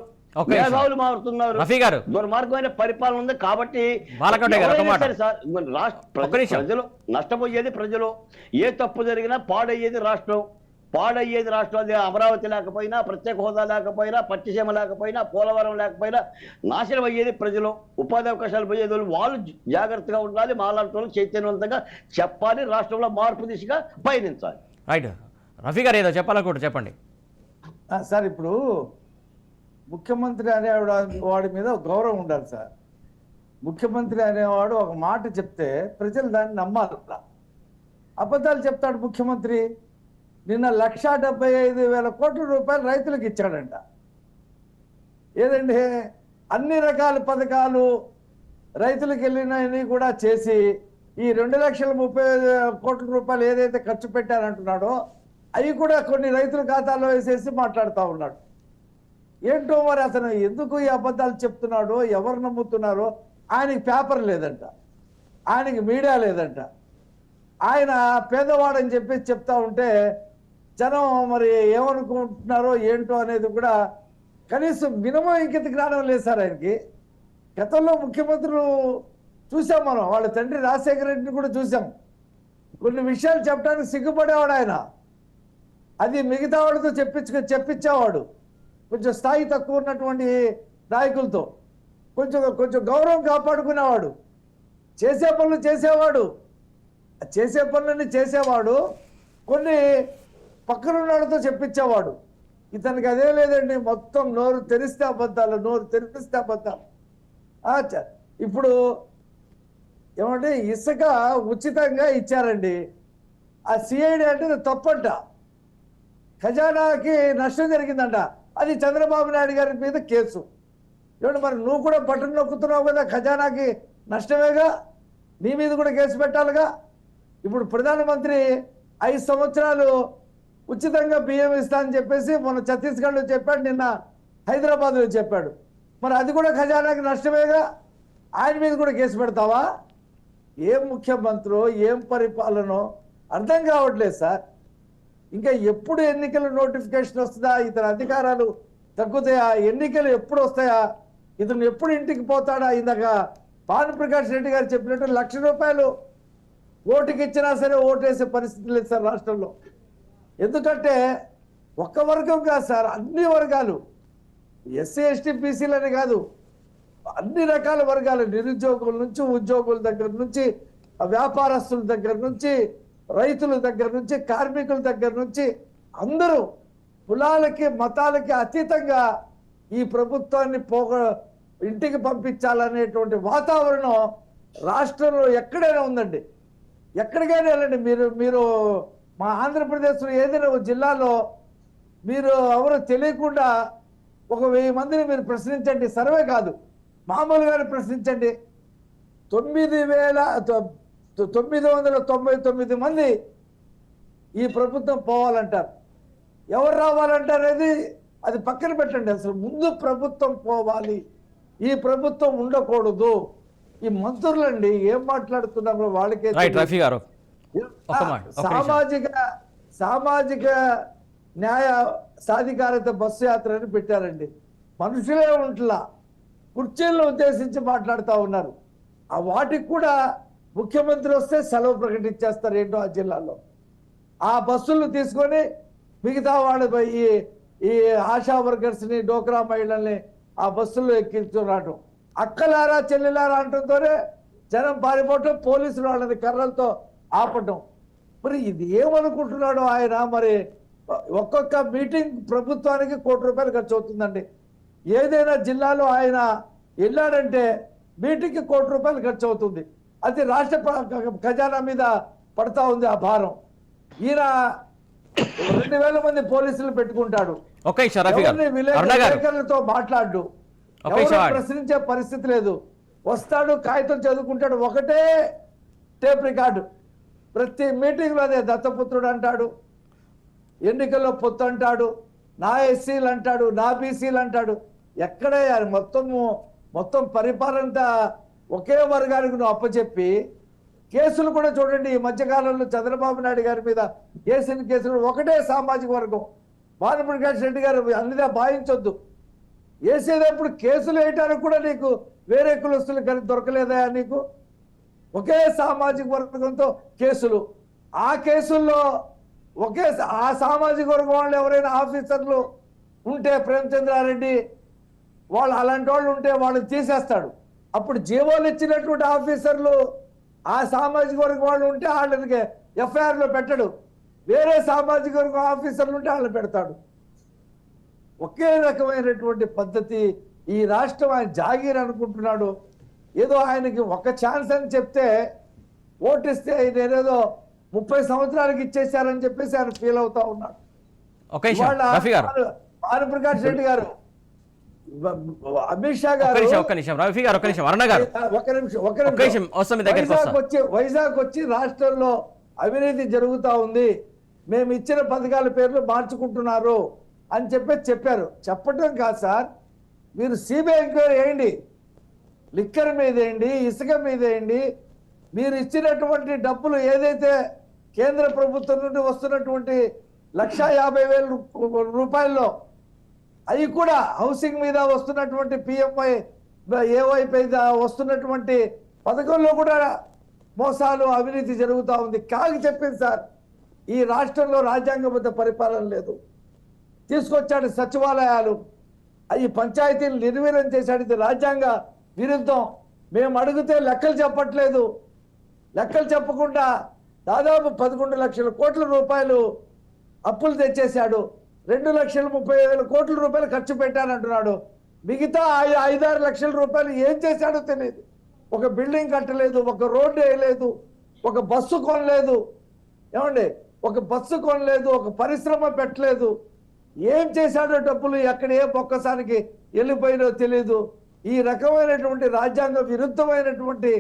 రఫీ గారు, దుర్మార్గమైన పరిపాలన ఉంది. కాబట్టి ప్రజలు నష్టపోయేది ప్రజలు. ఏ తప్పు జరిగినా పాడయ్యేది రాష్ట్రం. అదే అమరావతి లేకపోయినా, ప్రత్యేక హోదా లేకపోయినా, పట్టిసీమ లేకపోయినా, పోలవరం లేకపోయినా నాశనం అయ్యేది ప్రజలు. ఉపాధి అవకాశాలు పోయేది వాళ్ళు జాగ్రత్తగా ఉండాలి. మాలాంటి వాళ్ళు చైతన్యవంతంగా చెప్పాలి. రాష్ట్రంలో మార్పు దిశగా పయనించాలి. రైట్. రఫీ గారు ఏదో చెప్పాలనుకుంటే చెప్పండి సార్. ఇప్పుడు ముఖ్యమంత్రి అనేవాడు వాడి మీద గౌరవం ఉండాలి సార్. ముఖ్యమంత్రి అనేవాడు ఒక మాట చెప్తే ప్రజలు దాన్ని నమ్మాలి. అబద్ధాలు చెప్తాడు ముఖ్యమంత్రి. నిన్న 1,75,000 కోట్ల రూపాయలు రైతులకు ఇచ్చాడంట. ఏదండి, అన్ని రకాల పథకాలు రైతులకు వెళ్ళినవి కూడా చేసి ఈ 2,30,000 కోట్ల రూపాయలు ఏదైతే ఖర్చు పెట్టారంటున్నాడో అవి కూడా కొన్ని రైతుల ఖాతాలో వేసేసి మాట్లాడుతూ ఉన్నాడు. ఏంటో మరి అతను ఎందుకు ఈ అబద్ధాలు చెప్తున్నాడో, ఎవరు నమ్ముతున్నారో. ఆయనకి పేపర్ లేదంట, ఆయనకి మీడియా లేదంట. ఆయన పేదవాడని చెప్పి చెప్తా ఉంటే జనం మరి ఏమనుకుంటున్నారో ఏంటో అనేది కూడా కనీసం మినిమం ఇంకిత జ్ఞానం లేదు సార్ ఆయనకి. గతంలో ముఖ్యమంత్రులు చూసాం మనం, వాళ్ళ తండ్రి రాజశేఖర రెడ్డిని కూడా చూసాం. కొన్ని విషయాలు చెప్పడానికి సిగ్గుపడేవాడు ఆయన. అది మిగతా వాళ్ళతో చెప్పించేవాడు. కొంచెం స్థాయి తక్కువ ఉన్నటువంటి నాయకులతో కొంచెం గౌరవం కాపాడుకునేవాడు. చేసే పనులు చేసేవాడు, చేసే పనులన్నీ చేసేవాడు. కొన్ని పక్కనున్నవాడితో చెప్పించేవాడు. ఇతనికి అదే లేదండి, మొత్తం నోరు తెరిస్తే అబద్ధాలు, నోరు తెరిస్తే అబద్ధాలు. ఇప్పుడు ఏమంటే ఇసుక ఉచితంగా ఇచ్చారండి. ఆ సిఐడి అంటే తప్పంట, ఖజానాకి నష్టం జరిగిందంట. అది చంద్రబాబు నాయుడు గారి మీద కేసు. ఏమంటే మరి నువ్వు కూడా బటన్ నొక్కుతున్నావు కదా, ఖజానాకి నష్టమేగా, నీ మీద కూడా కేసు పెట్టాలిగా. ఇప్పుడు ప్రధానమంత్రి 5 సంవత్సరాలు ఉచితంగా బియ్యం ఇస్తా అని చెప్పేసి మొన్న ఛత్తీస్గఢ్లో చెప్పాడు, నిన్న హైదరాబాద్లో చెప్పాడు. మరి అది కూడా ఖజానాకి నష్టమేగా, ఆయన మీద కూడా కేసు పెడతావా? ఏం ముఖ్యమంత్రో ఏం పరిపాలనో అర్థం కావట్లేదు సార్. ఇంకా ఎప్పుడు ఎన్నికల నోటిఫికేషన్ వస్తుందా, ఇతని అధికారాలు తగ్గుతాయా, ఎన్నికలు ఎప్పుడు వస్తాయా, ఇతను ఎప్పుడు ఇంటికి పోతాడా? ఇందాక భానుప్రకాష్ రెడ్డి గారు చెప్పినట్టు 1,00,000 రూపాయలు ఓటుకి ఇచ్చినా సరే ఓటేసే పరిస్థితి లేదు సార్ రాష్ట్రంలో. ఎందుకంటే ఒక్క వర్గం కాదు సార్, అన్ని వర్గాలు, ఎస్సీ ఎస్టీ బీసీలని కాదు, అన్ని రకాల వర్గాలు, నిరుద్యోగుల నుంచి ఉద్యోగుల దగ్గర నుంచి వ్యాపారస్తుల దగ్గర నుంచి రైతుల దగ్గర నుంచి కార్మికుల దగ్గర నుంచి అందరూ కులాలకి మతాలకి అతీతంగా ఈ ప్రభుత్వాన్ని ఇంటికి పంపించాలనేటువంటి వాతావరణం రాష్ట్రంలో ఎక్కడైనా ఉందండి. ఎక్కడికైనా వెళ్ళండి మీరు మా ఆంధ్రప్రదేశ్లో ఏదైనా ఒక జిల్లాలో మీరు ఎవరు తెలియకుండా 1,000 మందిని మీరు ప్రశ్నించండి, సర్వే కాదు మామూలుగానే ప్రశ్నించండి, 9,999 మంది ఈ ప్రభుత్వం పోవాలంటారు. ఎవరు రావాలంటారనేది అది పక్కన పెట్టండి. అసలు ముందు ప్రభుత్వం పోవాలి, ఈ ప్రభుత్వం ఉండకూడదు. ఈ మంత్రులండి ఏం మాట్లాడుతున్నారో వాళ్ళకే సామాజిక న్యాయ సాధికారత బస్సు యాత్ర అని పెట్టారండి. మనుషులే ఉంటలా, కుర్చీలను ఉద్దేశించి మాట్లాడుతూ ఉన్నారు. ఆ వాటికి కూడా ముఖ్యమంత్రి వస్తే సెలవు ప్రకటించేస్తారు ఏంటో ఆ జిల్లాలో. ఆ బస్సులు తీసుకొని మిగతా వాళ్ళు ఈ ఆశా వర్కర్స్ని, డోక్రా మహిళల్ని ఆ బస్సుల్లో ఎక్కించురావటం, అక్కలారా చెల్లెలారా అంటుందోనే జనం పారిపోవటం, పోలీసులు వాళ్ళని కర్రలతో ఆపటం. మరి ఇది ఏమనుకుంటున్నాడో ఆయన. మరి ఒక్కొక్క మీటింగ్ ప్రభుత్వానికి ₹1 కోటి ఖర్చు అవుతుందండి. ఏదైనా జిల్లాలో ఆయన వెళ్ళాడంటే మీటింగ్కి ₹1 కోటి ఖర్చు అవుతుంది. అది రాష్ట్ర ఖజానా మీద పడతా ఉంది ఆ భారం. ఈయన 2,000 మంది పోలీసులు పెట్టుకుంటాడు, విలేకరులతో మాట్లాడు, ప్రశ్నించే పరిస్థితి లేదు. వస్తాడు, కాగితం చదువుకుంటాడు, ఒకటే టేప్ రికార్డు. ప్రతి మీటింగ్లో అదే దత్తపుత్రుడు అంటాడు, ఎన్నికల్లో పొత్తు అంటాడు, నా ఎస్సీలు అంటాడు, నా బీసీలు అంటాడు. ఎక్కడే మొత్తం పరిపాలన ఒకే వర్గానికి నువ్వు అప్పచెప్పి కేసులు కూడా చూడండి. ఈ మధ్యకాలంలో చంద్రబాబు నాయుడు గారి మీద వేసిన కేసులు ఒకటే సామాజిక వర్గం. భానుప్రకాష్ రెడ్డి గారు అన్నిదా భావించొద్దు, వేసేటప్పుడు కేసులు వేయటానికి కూడా నీకు వేరే కులస్తులు కానీ దొరకలేదా నీకు? ఒకే సామాజిక వర్గంతో కేసులు. ఆ కేసుల్లో ఆ సామాజిక వర్గం వాళ్ళు ఎవరైనా ఆఫీసర్లు ఉంటే, ప్రేమచంద్రారెడ్డి వాళ్ళు అలాంటి వాళ్ళు ఉంటే వాళ్ళని తీసేస్తాడు. అప్పుడు జీవోలు ఇచ్చినటువంటి ఆఫీసర్లు ఆ సామాజిక వర్గం వాళ్ళు ఉంటే వాళ్ళకి ఎఫ్ఐఆర్లో పెట్టడు. వేరే సామాజిక వర్గం ఆఫీసర్లు ఉంటే వాళ్ళని పెడతాడు. ఒకే రకమైనటువంటి పద్ధతి. ఈ రాష్ట్రం ఆయన జాగీర్ అనుకుంటున్నాడు. ఏదో ఆయనకి ఒక ఛాన్స్ అని చెప్తే ఓటిస్తే నేనేదో 30 సంవత్సరాలకి ఇచ్చేసారని చెప్పేసి ఆయన ఫీల్ అవుతా ఉన్నాడు. ఒక నిమిషం రఫీ గారు, భానుప్రకాష్ రెడ్డి గారు, అమిత్ షా గారు, ఒక్క నిమిషం రఫీ గారు, ఒక్క నిమిషం అరుణ గారు, ఒక నిమిషం వస్తాం మీ దగ్గరికి వస్తాం. వైజాగ్ వచ్చి రాష్ట్రంలో అవినీతి జరుగుతా ఉంది, మేము ఇచ్చిన పథకాల పేర్లు మార్చుకుంటున్నారు అని చెప్పారు. చెప్పటం కాదు సార్, మీరు సిబిఐ ఎంక్వైరీ వేయండి, లిక్కర్ మీద వేయండి, ఇసుక మీద వేయండి. మీరు ఇచ్చినటువంటి డబ్బులు ఏదైతే కేంద్ర ప్రభుత్వం నుండి వస్తున్నటువంటి 1,50,000 రూపాయల్లో అవి కూడా హౌసింగ్ మీద వస్తున్నటువంటి పిఎంఐ ఏవై మీద వస్తున్నటువంటి పథకంలో కూడా మోసాలు అవినీతి జరుగుతూ ఉంది. కాగి చెప్పింది సార్, ఈ రాష్ట్రంలో రాజ్యాంగబద్ధ పరిపాలన లేదు. తీసుకొచ్చాడు సచివాలయాలు, అవి పంచాయతీలు నిర్వీర్యం చేశాడు. ఇది రాజ్యాంగ విరుద్ధం. మేము అడిగితే లెక్కలు చెప్పట్లేదు. లెక్కలు చెప్పకుండా దాదాపు 11 లక్షల కోట్ల రూపాయలు అప్పులు తెచ్చేశాడు. 2,30,000 కోట్ల రూపాయలు ఖర్చు పెట్టానంటున్నాడు. మిగతా 5-6 లక్షల రూపాయలు ఏం చేశాడో తెలియదు. ఒక బిల్డింగ్ కట్టలేదు, ఒక రోడ్డు వేయలేదు, ఒక బస్సు కొనలేదు, ఏమండి, ఒక బస్సు కొనలేదు, ఒక పరిశ్రమ పెట్టలేదు. ఏం చేశాడో డబ్బులు ఎక్కడ ఏ ఒక్కసారికి వెళ్ళిపోయినో తెలియదు. ఈ రకమైనటువంటి రాజ్యాంగ విరుద్ధమైనటువంటి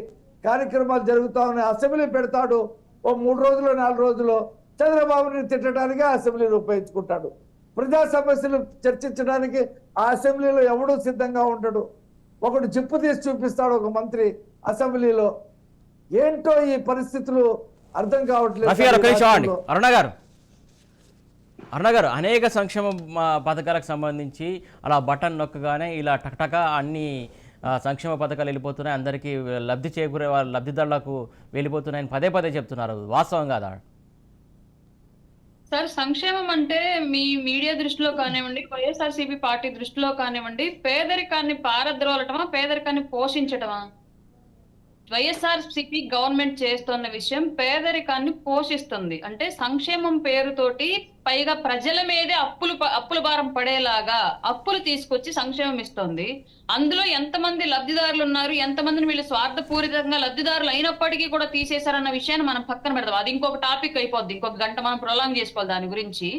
కార్యక్రమాలు జరుగుతా ఉన్నాయి. అసెంబ్లీ పెడతాడు, ఓ 3 రోజులు 4 రోజులు చంద్రబాబుని తిట్టడానికి అసెంబ్లీని ఉపయోగించుకుంటాడు. ప్రజా సమస్యలు చర్చించడానికి ఆ అసెంబ్లీలో ఎవడూ సిద్ధంగా ఉండడు. ఒకడు జిప్పు తీసి చూపిస్తాడు ఒక మంత్రి అసెంబ్లీలో. ఏంటో ఈ పరిస్థితులు అర్థం కావట్లేదు. అరుణ గారు, అనేక సంక్షేమ పథకాలకు సంబంధించి అలా బటన్ నొక్కగానే ఇలా టక్టక అన్ని సంక్షేమ పథకాలు వెళ్ళిపోతున్నాయి, అందరికీ లబ్ధి చేకూరే లబ్ధిదారులకు వెళ్ళిపోతున్నాయని పదే చెప్తున్నారు. వాస్తవం కాదా సార్? సంక్షేమం అంటే మీ మీడియా దృష్టిలో కానివ్వండి, వైఎస్ఆర్సీపీ పార్టీ దృష్టిలో కానివ్వండి, పేదరికాన్ని పారద్రోలటమా, పేదరికాన్ని పోషించటమా? వైఎస్ఆర్సీపీ గవర్నమెంట్ చేస్తున్న విషయం పేదరికాన్ని పోషిస్తుంది. అంటే సంక్షేమం పేరుతోటి పైగా ప్రజల మీదే అప్పుల భారం పడేలాగా అప్పులు తీసుకొచ్చి సంక్షేమం ఇస్తుంది. అందులో ఎంతమంది లబ్ధిదారులు ఉన్నారు, ఎంతమందిని వీళ్ళు స్వార్థపూరితంగా లబ్ధిదారులు అయినప్పటికీ కూడా తీసేశారన్న విషయాన్ని మనం పక్కన పెడదాం. అది ఇంకొక టాపిక్ అయిపోద్ది, ఇంకొక గంట మనం ప్రొలాంగ్ చేసుకోవాలి దాని గురించి.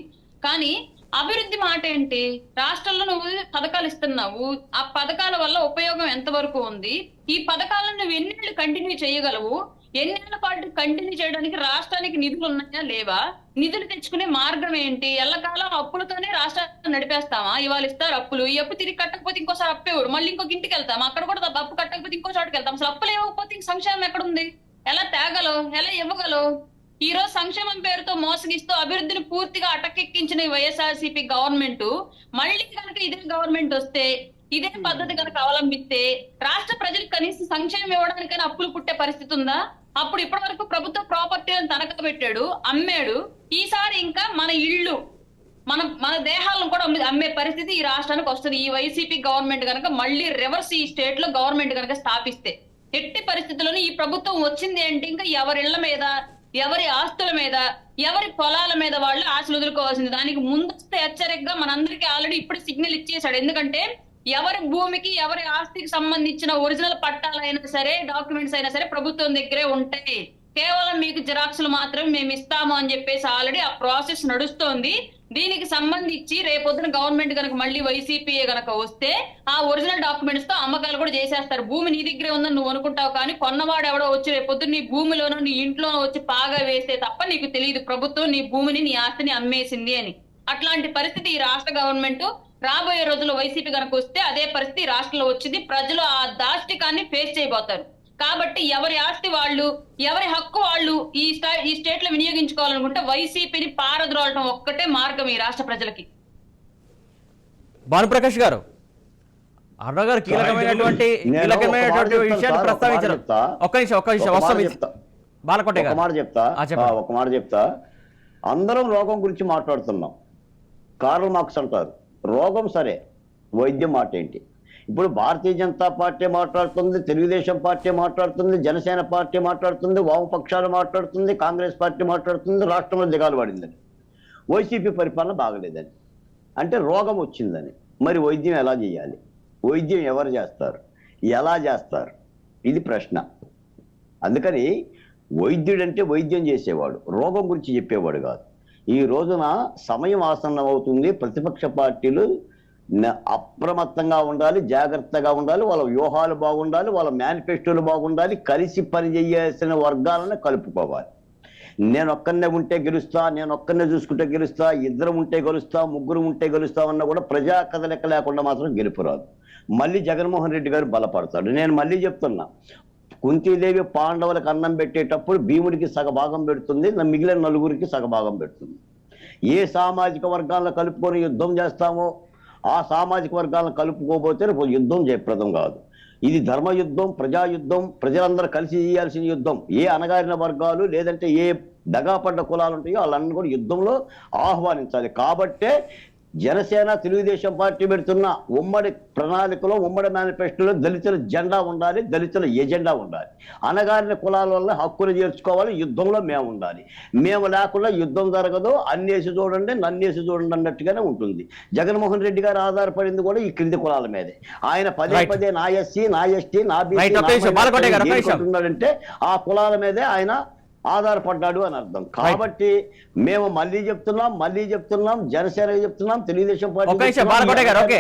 కానీ అభివృద్ధి మాట ఏంటి? రాష్ట్రంలో నువ్వు పథకాలు ఇస్తున్నావు, ఆ పథకాల వల్ల ఉపయోగం ఎంతవరకు ఉంది? ఈ పథకాలను నువ్వు ఎన్నేళ్ళు కంటిన్యూ చేయగలవు? ఎన్నేళ్ల పాటు కంటిన్యూ చేయడానికి రాష్ట్రానికి నిధులు ఉన్నాయా లేవా? నిధులు తెచ్చుకునే మార్గం ఏంటి? ఎల్లకాలం అప్పులతోనే రాష్ట్రాన్ని నడిపేస్తామా? ఇవాళ ఇస్తారు అప్పులు, ఈ అప్పు తిరిగి కట్టకపోతే ఇంకోసారి అప్పేవాడు, మళ్ళీ ఇంకొక ఇంటికి వెళ్తాం, అక్కడ కూడా అప్పు కట్టకపోతే ఇంకో చోటుకి వెళ్తాం. అసలు అప్పులు ఇవ్వకపోతే ఇంక సంక్షేమం ఎక్కడుంది? ఎలా తేగలవు? ఎలా ఇవ్వగలవు? ఈ రోజు సంక్షేమం పేరుతో మోసగిస్తూ అభివృద్ధిని పూర్తిగా అటకెక్కించిన వైఎస్ఆర్సీపీ గవర్నమెంట్ మళ్ళీ కనుక ఇదే గవర్నమెంట్ వస్తే, ఇదే పద్ధతి కనుక అవలంబిస్తే రాష్ట్ర ప్రజలకు కనీసం సంక్షేమం ఇవ్వడానికైనా అప్పులు పుట్టే పరిస్థితి ఉందా? అప్పుడు ఇప్పటి వరకు ప్రభుత్వ ప్రాపర్టీలను తనఖా పెట్టాడు, అమ్మాడు. ఈసారి ఇంకా మన ఇళ్ళు, మన దేహాలను కూడా అమ్మే పరిస్థితి ఈ రాష్ట్రానికి వస్తుంది. ఈ వైసీపీ గవర్నమెంట్ కనుక మళ్ళీ రివర్స్ ఈ స్టేట్ లో గవర్నమెంట్ కనుక స్థాపిస్తే. ఎట్టి పరిస్థితుల్లోనూ ఈ ప్రభుత్వం వచ్చింది ఏంటి? ఇంకా ఎవరి ఇళ్ల మీద, ఎవరి ఆస్తుల మీద, ఎవరి పొలాల మీద వాళ్ళు ఆశలు వదులుకోవాల్సింది. దానికి ముందస్తు హెచ్చరికగా మనందరికీ ఆల్రెడీ ఇప్పుడు సిగ్నల్ ఇచ్చేసాడు. ఎందుకంటే ఎవరి భూమికి, ఎవరి ఆస్తికి సంబంధించిన ఒరిజినల్ పట్టాలైనా సరే, డాక్యుమెంట్స్ అయినా సరే ప్రభుత్వం దగ్గరే ఉంటాయి. కేవలం మీకు జిరాక్స్లు మాత్రం మేము ఇస్తాము అని చెప్పేసి ఆల్రెడీ ఆ ప్రాసెస్ నడుస్తోంది. దీనికి సంబంధించి రేపొద్దున గవర్నమెంట్ కనుక మళ్ళీ వైసీపీఏ కనుక వస్తే ఆ ఒరిజినల్ డాక్యుమెంట్స్ తో అమ్మకాలు కూడా చేసేస్తారు. భూమి నీ దగ్గరే ఉందని నువ్వు అనుకుంటావు, కానీ కొన్నవాడు ఎవడో వచ్చి రేపొద్దున నీ భూమిలోనో నీ ఇంట్లోనో వచ్చి పాగా వేస్తే తప్ప నీకు తెలియదు ప్రభుత్వం నీ భూమిని, నీ ఆస్తిని అమ్మేసింది అని. అట్లాంటి పరిస్థితి ఈ రాష్ట్ర గవర్నమెంట్ రాబోయే రోజుల్లో వైసీపీ కనుక వస్తే అదే పరిస్థితి రాష్ట్రంలో వచ్చింది. ప్రజలు ఆ దాష్టికాన్ని ఫేస్ చేయబోతారు. కాబట్టి ఎవరి ఆస్తి వాళ్ళు, ఎవరి హక్కు వాళ్ళు ఈ స్టేట్ లో వినియోగించుకోవాలనుకుంటే వైసీపీని పారద్రోలటం ఒక్కటే మార్గం ఈ రాష్ట్ర ప్రజలకి. భానుప్రకాష్ గారు, అరుణ గారు కీలకమైనటువంటి విషయాన్ని ప్రస్తావించారు. ఒక్క నిమిషం బాలకోట గారు, ఒక మాట చెప్తా. అందరం రోగం గురించి మాట్లాడుతున్నాం. కార్ల్ మార్క్స్ అంటారు రోగం సరే, వైద్యం మాట ఏంటి? ఇప్పుడు భారతీయ జనతా పార్టీ మాట్లాడుతుంది, తెలుగుదేశం పార్టీ మాట్లాడుతుంది, జనసేన పార్టీ మాట్లాడుతుంది, వామపక్షాలు మాట్లాడుతుంది, కాంగ్రెస్ పార్టీ మాట్లాడుతుంది రాష్ట్రంలో దిగాలు పడిందని, వైసీపీ పరిపాలన బాగలేదని. అంటే రోగం వచ్చిందని. మరి వైద్యం ఎలా చేయాలి? వైద్యం ఎవరు చేస్తారు? ఎలా చేస్తారు? ఇది ప్రశ్న. అందుకని వైద్యుడంటే వైద్యం చేసేవాడు, రోగం గురించి చెప్పేవాడు కాదు. ఈ రోజున సమయం ఆసన్నం అవుతుంది. ప్రతిపక్ష పార్టీలు అప్రమత్తంగా ఉండాలి, జాగ్రత్తగా ఉండాలి, వాళ్ళ వ్యూహాలు బాగుండాలి, వాళ్ళ మేనిఫెస్టోలు బాగుండాలి, కలిసి పనిచేయాల్సిన వర్గాలను కలుపుకోవాలి. నేను ఒక్కనే ఉంటే గెలుస్తా, నేను ఒక్కనే చూసుకుంటే గెలుస్తా, ఇద్దరు ఉంటే గెలుస్తా, ముగ్గురు ఉంటే గెలుస్తామన్నా కూడా ప్రజా కదలిక లేకుండా మాత్రం గెలుపు రాదు. మళ్ళీ జగన్మోహన్ రెడ్డి గారు బలపడతాడు. నేను మళ్ళీ చెప్తున్నా, కుంతీదేవి పాండవులకు అన్నం పెట్టేటప్పుడు భీముడికి సగభాగం పెడుతుంది, మిగిలిన నలుగురికి సగభాగం పెడుతుంది. ఏ సామాజిక వర్గాలను కలుపుకొని యుద్ధం చేస్తామో ఆ సామాజిక వర్గాలను కలుపుకోబోతే యుద్ధం జయప్రదం కాదు. ఇది ధర్మయుద్ధం, ప్రజాయుద్ధం, ప్రజలందరూ కలిసి చేయాల్సిన యుద్ధం. ఏ అణగారిన వర్గాలు లేదంటే ఏ దగాపడ్డ కులాలు ఉంటాయో వాళ్ళన్నీ కూడా యుద్ధంలో ఆహ్వానించాలి. కాబట్టే జనసేన తెలుగుదేశం పార్టీ పెడుతున్న ఉమ్మడి ప్రణాళికలో, ఉమ్మడి మేనిఫెస్టోలో దళితుల జెండా ఉండాలి, దళితుల ఎజెండా ఉండాలి. అణగారిన కులాల వల్ల హక్కులు చేర్చుకోవాలి, యుద్ధంలో మేము ఉండాలి. మేము లేకుండా యుద్ధం జరగదు. అన్నేసి చూడండి, నన్నేసి చూడండి అన్నట్టుగానే ఉంటుంది. జగన్మోహన్ రెడ్డి గారు ఆధారపడింది కూడా ఈ క్రింది కులాల మీదే. ఆయన పదే పదే నా ఎస్సీ, నా ఎస్టీ, నా బీసీ ఉన్నాడంటే ఆ కులాల మీదే ఆయన ఆధారపడ్డాడు అని అర్థం. కాబట్టి మేము మళ్ళీ చెప్తున్నాం, జనసేన చెప్తున్నాం, తెలుగుదేశం పార్టీ వాళ్ళకి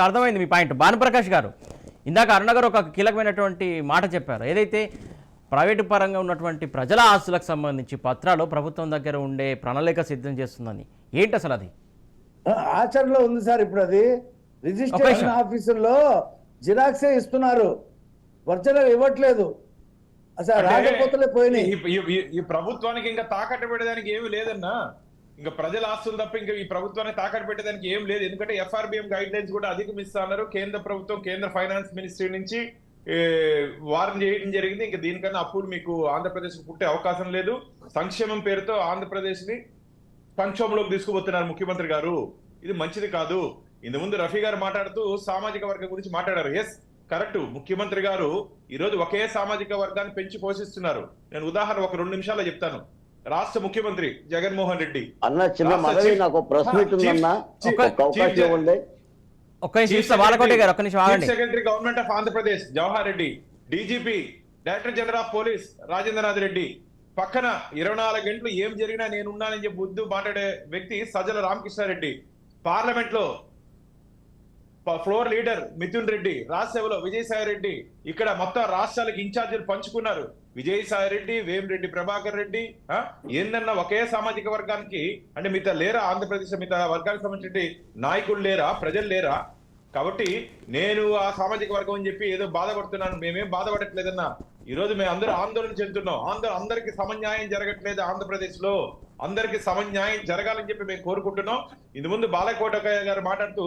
అర్థమైంది మీ పాయింట్. భానుప్రకాష్ గారు, ఇందాక అరుణ గారు ఒక కీలకమైనటువంటి మాట చెప్పారు. ఏదైతే ప్రైవేటు పరంగా ఉన్నటువంటి ప్రజల ఆస్తులకు సంబంధించి పత్రాలు ప్రభుత్వం దగ్గర ఉండే ప్రణాళిక సిద్ధం చేస్తుందని, ఏంటి అసలు అది? ఆచరణలో ఉంది సార్. ఇప్పుడు అది రిజిస్ట్రేషన్ ఆఫీసుల్లో జిరాక్సే ఇస్తున్నారు, ఒరిజినల్ ఇవ్వట్లేదు. అసలు రాకపోతలే పోయినాయి. ఈ ప్రభుత్వానికి ఇంకా తాకట్టు పెట్టడానికి ఏమి లేదన్నా. ఇంకా ప్రజల ఆస్తులు తప్ప ఇంకా ఈ ప్రభుత్వానికి తాకట్టు పెట్టడానికి ఏం లేదు. ఎందుకంటే FRBM గైడ్ లైన్స్ కూడా అధిగమిస్తున్నారు. కేంద్ర ప్రభుత్వం, కేంద్ర ఫైనాన్స్ మినిస్ట్రీ నుంచి వారం చేయడం జరిగింది. ఇంకా దీనికన్నా అప్పులు మీకు ఆంధ్రప్రదేశ్ పుట్టే అవకాశం లేదు. సంక్షేమం పేరుతో ఆంధ్రప్రదేశ్ ని సంక్షోభంలోకి తీసుకుపోతున్నారు ముఖ్యమంత్రి గారు. ఇది మంచిది కాదు. ఇంత ముందు రఫీ గారు మాట్లాడుతూ సామాజిక వర్గం గురించి మాట్లాడారు. Yes, correct. ముఖ్యమంత్రి గారు ఈరోజు ఒకే సామాజిక వర్గాన్ని పెంచి పోషిస్తున్నారు. నేను ఉదాహరణ ఒక 2 నిమిషాల్లో చెప్తాను. రాష్ట్ర ముఖ్యమంత్రి జగన్మోహన్ రెడ్డి అన్న, చిన్న మనవి, నాకు ప్రశ్న ఉందన్నా, secretary government of Andhra Pradesh Jawahar Reddy, DGP director general of police Rajendranath Reddy, పక్కన 24 గంటలు ఏం జరిగినా నేనున్నానని చెప్పి బుద్ధు మాట్లాడే వ్యక్తి సజ్జల రామకృష్ణారెడ్డి, పార్లమెంట్ లో ఫ్లోర్ లీడర్ మిథున్ రెడ్డి, రాజ్యసభలో విజయసాయి రెడ్డి, ఇక్కడ మొత్తం రాష్ట్రాలకు ఇన్ఛార్జీలు పంచుకున్నారు. విజయసాయి రెడ్డి, వేమిరెడ్డి ప్రభాకర్ రెడ్డి. ఏందన్నా ఒకే సామాజిక వర్గానికి అంటే మిగతా లేరా? ఆంధ్రప్రదేశ్ మిగతా వర్గానికి సంబంధించిన నాయకులు లేరా? ప్రజలు లేరా? కాబట్టి నేను ఆ సామాజిక వర్గం అని చెప్పి ఏదో బాధపడుతున్నాను. మేమేం బాధపడట్లేదన్నా. ఈ రోజు మేము అందరూ ఆందోళన చెందుతున్నాం. అందరికి సమన్యాయం జరగట్లేదు ఆంధ్రప్రదేశ్ లో. అందరికి సమన్యాయం జరగాలని చెప్పి మేము కోరుకుంటున్నాం. ఇందు ముందు బాలకోటయ్య గారు మాట్లాడుతూ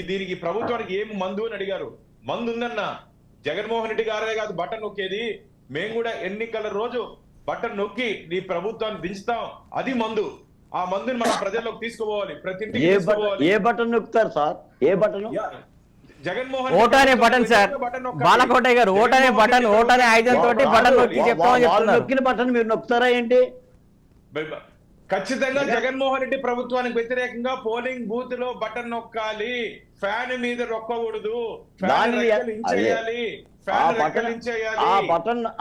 దీనికి ప్రభుత్వానికి ఏం మందు అని అడిగారు. మందు ఉందన్న. జగన్మోహన్ రెడ్డి గారే కాదు బటన్ నొక్కేది. మేము కూడా ఎన్నికల రోజు బటన్ నొక్కి నీ ప్రభుత్వాన్ని దించుతాం. అది మందు. ఆ మందుని మనం ప్రజల్లోకి తీసుకుపోవాలి. ప్రతి ఏ బటన్ నొక్కుతారు సార్? ఏ బటన్? జగన్మోహన్ ఓటానే బటన్ సార్. బాలకోటయ్య గారు ఓటానే బటన్, ఓటానే ఆయుధం తోటి బటన్ నొక్కి చెప్తామని చెప్తున్నారు. నొక్కిన బటన్ మీరు నొక్కుతారా ఏంటి? ఖచ్చితంగా జగన్మోహన్ రెడ్డి ప్రభుత్వానికి వ్యతిరేకంగా పోలింగ్ బూత్ లో బటన్ నొక్కాలి. ఫ్యాన్ మీద నొక్కకూడదు.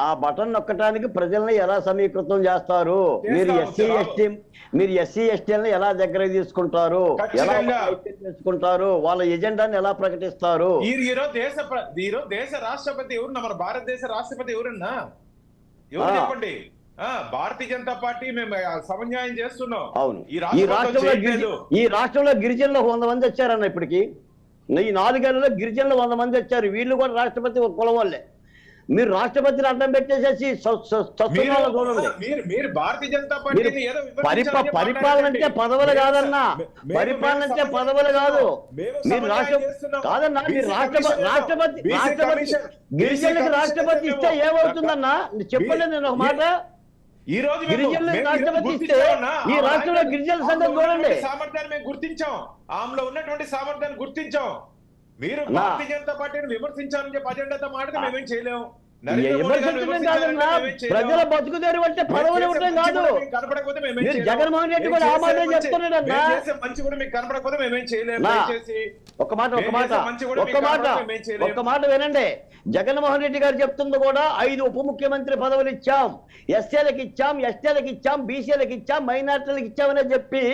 ఆ బటన్ నొక్కటానికి ప్రజల్ని ఎలా సమీకృతం చేస్తారు? మీరు ఎస్సీ ఎస్టీలను ఎలా దగ్గర తీసుకుంటారు? ఎలా తీసుకుంటారు? వాళ్ళ ఎజెండాని ఎలా ప్రకటిస్తారు? ఈరోజు దేశ రాష్ట్రపతి ఎవరున్నా? మన భారతదేశ రాష్ట్రపతి ఎవరున్నా? ఎవరు చెప్పండి? భారతీయ జనతా పార్టీ మేము సమన్యాయం చేస్తున్నాం. అవును. ఈ రాష్ట్రంలో గిరిజనులు 100 మంది వచ్చారన్న. ఇప్పటికి ఈ 4 ఏళ్లలో గిరిజనులు 100 మంది వచ్చారు. వీళ్ళు కూడా రాష్ట్రపతి కులం వాళ్ళే. మీరు రాష్ట్రపతిని అడ్డం పెట్టేసేసి మీరు భారతీయ జనతా పార్టీ పరిపాలన అంటే పదవులు కాదన్నా. పరిపాలన అంటే పదవులు కాదు. మీరు కాదన్నా, మీరు రాష్ట్రపతి గిరిజనులకు రాష్ట్రపతి ఇస్తే ఏమవుతుందన్నా? చెప్పండి నేను ఒక మాట. ఈ రోజు గిరిజనులకు రాష్ట్రపతి ఇస్తే ఈ రాష్ట్రంలో గిరిజనుల సంగతి చూడండి. సామర్థ్యాన్ని మేము గుర్తించాం. ఆమెలో ఉన్నటువంటి సామర్థ్యాన్ని గుర్తించాం. మీరు భారతీయ జనతా పార్టీని విమర్శించాలని చెప్పి అజెండాతో మాట్లాడితే మేమేం చేయలేము. నరేంద్ర మోడీ గారిని విమర్శించడం కాదన్నా, మేమేం చేయలేం. ప్రజల బతుకుదేరు అంటే మీరు పదవులు చేసే ఇవ్వటం మంచి కాదు. కూడా మీకు కనపడకపోతే మేమేం మీరు చేయలేం. జగన్మోహన్ రెడ్డి మీరు కూడా ఆ చేసే మాటే మంచి- చెప్తున్నాడన్నా. మీరు చేసే మంచి కూడా మీకు కనపడకపోతే మేమేం చేయలేము. నా. దయచేసి ఒక్క మాట మేము చేసే మంచి కూడా మీకు కనపడకపోతే మేమేం చేయలేం. ఒక్క మాట వినండి. జగన్మోహన్ రెడ్డి గారు చెప్తుంది కూడా 5 ఉప ముఖ్యమంత్రి పదవులు ఇచ్చాం, ఎస్సీలకు ఇచ్చాం, ఎస్టీలకు ఇచ్చాం, బీసీలకు ఇచ్చాం, మైనార్టీలకు ఇచ్చామని చెప్పి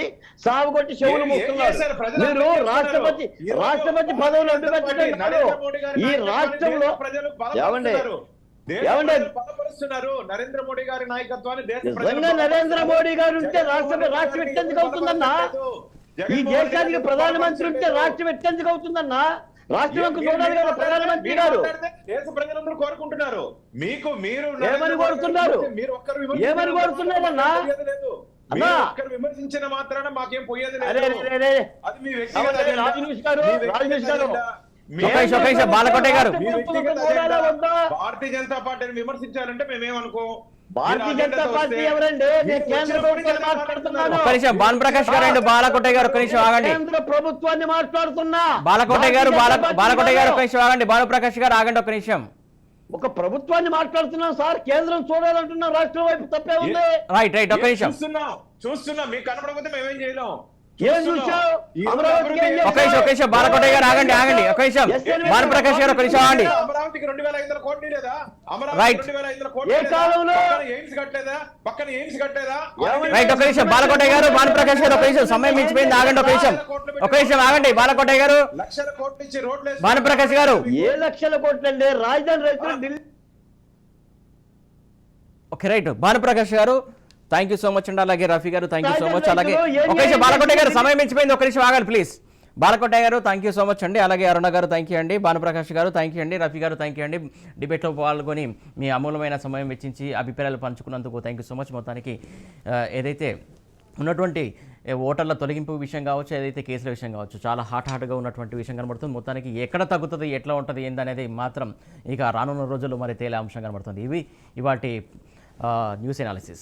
సాగుకొట్టి చెవులు ఏం ముక్కున్నారు. చేశారు? ప్రజలు మీరు అర్థం రాష్ట్రపతి చేసుకున్నారు. రాష్ట్రపతి పదవులు అడ్డు పెట్టడం కాదు. నరేంద్ర మోడీ గారి ఈ నాయకత్వాన్ని రాష్ట్రంలో దేశ ప్రజలు ఏమండి బలపరుస్తున్నారు. దేశ ఏమండి? ప్రజలు బలపరుస్తున్నారు. నరేంద్ర మోడీ గారి నాయకత్వాన్ని దేశ ప్రజలు నిజంగా నరేంద్ర మోడీ గారు ఉంటే రాష్ట్రం ఎట్టెందుకు అవుతుందన్నా? ఈ దేశానికి ప్రధానమంత్రి ఉంటే రాష్ట్రం ఎట్టెందుకు అవుతుందన్నా? రాష్ట్రం చూడాలి కదా ప్రధానమంత్రి గారు. దేశ ప్రజలందరూ కోరుకుంటున్నారు. మీకు మీరు ఏమని కోరుతున్నారు? మీరు ఒక్కరు ఏమని కోరుతున్నారన్నా? అన్నా. ఒక్కరు విమర్శించిన మాత్రాన మాకేం పోయేది అరే లేదు. అరే, అరే. అది మీ వ్యక్తిగత అరే, అజెండా. రాజనీష్ గారు, మీ వ్యక్తిగత రాజనీష్ గారు. అజెండా. మీ ఒక నిమిషం, బాలకోటే గారు. మీ వ్యక్తిగత పోరాడా అజెండా. వద్దా? భారతీయ జనతా పార్టీని విమర్శించాలంటే మేమేమనుకో. భారతీయ జనతా పార్టీ ఎవరండి? నేను కేంద్ర ప్రభుత్వాన్ని మాట్లాడుతున్నాను. ఒక్క నిమిషం భానుప్రకాష్ గారు అండ్ బాలకోటే గారు ఒక్క నిమిషం ఆగండి. కేంద్ర ప్రభుత్వాన్ని మాట్లాడుతున్నా. బాలకోటే గారు బాలకోటే గారు ఒక్క భారతీయ నిమిషం ఆగండి. భానుప్రకాష్ గారు ఆగండి ఒక్క నిమిషం. ఒక ప్రభుత్వాన్ని మాట్లాడుతున్నాం సార్. కేంద్రం చూడాలంటున్నాం. రాష్ట్రం వైపు తప్పే ఉంది. రైట్ ఒక్క నిమిషం. చూస్తున్నాం మీకు కనపడకపోతే మేమేం చేయలేం. ఏం చూసావు? అమరావతికి ఏం ఒక్క నిమిషం బాలకోటే గారు ఆగండి ఒక్క నిమిషం. భానుప్రకాష్ గారు ఒక్క నిమిషం ఆగండి. అమరావతికి 2,500 కోట్లు లేదా? అమరావతికి Right. 2,500 కోట్లు ఏ లేదా? కాలంలో? పక్కన ఎయిమ్స్ కట్టలేదా? పక్కన ఎయిమ్స్ కట్టలేదా? రైట్ ఒక్క నిమిషం బాలకోటే గారు భానుప్రకాష్ గారు ఒక్క నిమిషం. సమయం మించిపోయింది ఆగండి ఒక్క నిమిషం. ఒక్క నిమిషం ఆగండి బాలకోటే గారు. లక్షల కోట్లు ఇచ్చి రోడ్లు వేసి- భానుప్రకాష్ గారు ఏ లక్షల కోట్లండి? రాజధాని రైతులు ఢిల్లీ ఓకే రైట్ భానుప్రకాష్ గారు థ్యాంక్ యూ సో మచ్ అండి. అలాగే రఫీ గారు థ్యాంక్ యూ సో మచ్. అలాగే ఒక నిమిషం బాలకోటే గారు సమయం మించిపోయింది ఒక నిమిషం ఆగండి ప్లీజ్. బాలకోటే గారు థ్యాంక్ యూ సో మచ్ అండి. అలాగే అరుణ గారు థ్యాంక్ యూ అండి. భానుప్రకాష్ గారు థ్యాంక్ యూ అండి. రఫీ గారు థ్యాంక్ యూ అండి. డిబేట్లో పాల్గొని మీ అమూలమైన సమయం వెచ్చించి అభిప్రాయాలు పంచుకున్నందుకు థ్యాంక్ యూ సో మచ్. మొత్తానికి ఏదైతే ఉన్నటువంటి ఓటర్ల తొలగింపు విషయం కావచ్చు, ఏదైతే కేసుల విషయం కావచ్చు, చాలా హాట్గా ఉన్నటువంటి విషయం కనబడుతుంది. మొత్తానికి ఎక్కడ తగ్గుతుంది, ఎట్లా ఉంటుంది ఏందనేది మాత్రం ఇక రానున్న రోజుల్లో మరి తేలే అంశం కనబడుతుంది. ఇవి ఇవాటి న్యూస్ ఎనాలిసిస్.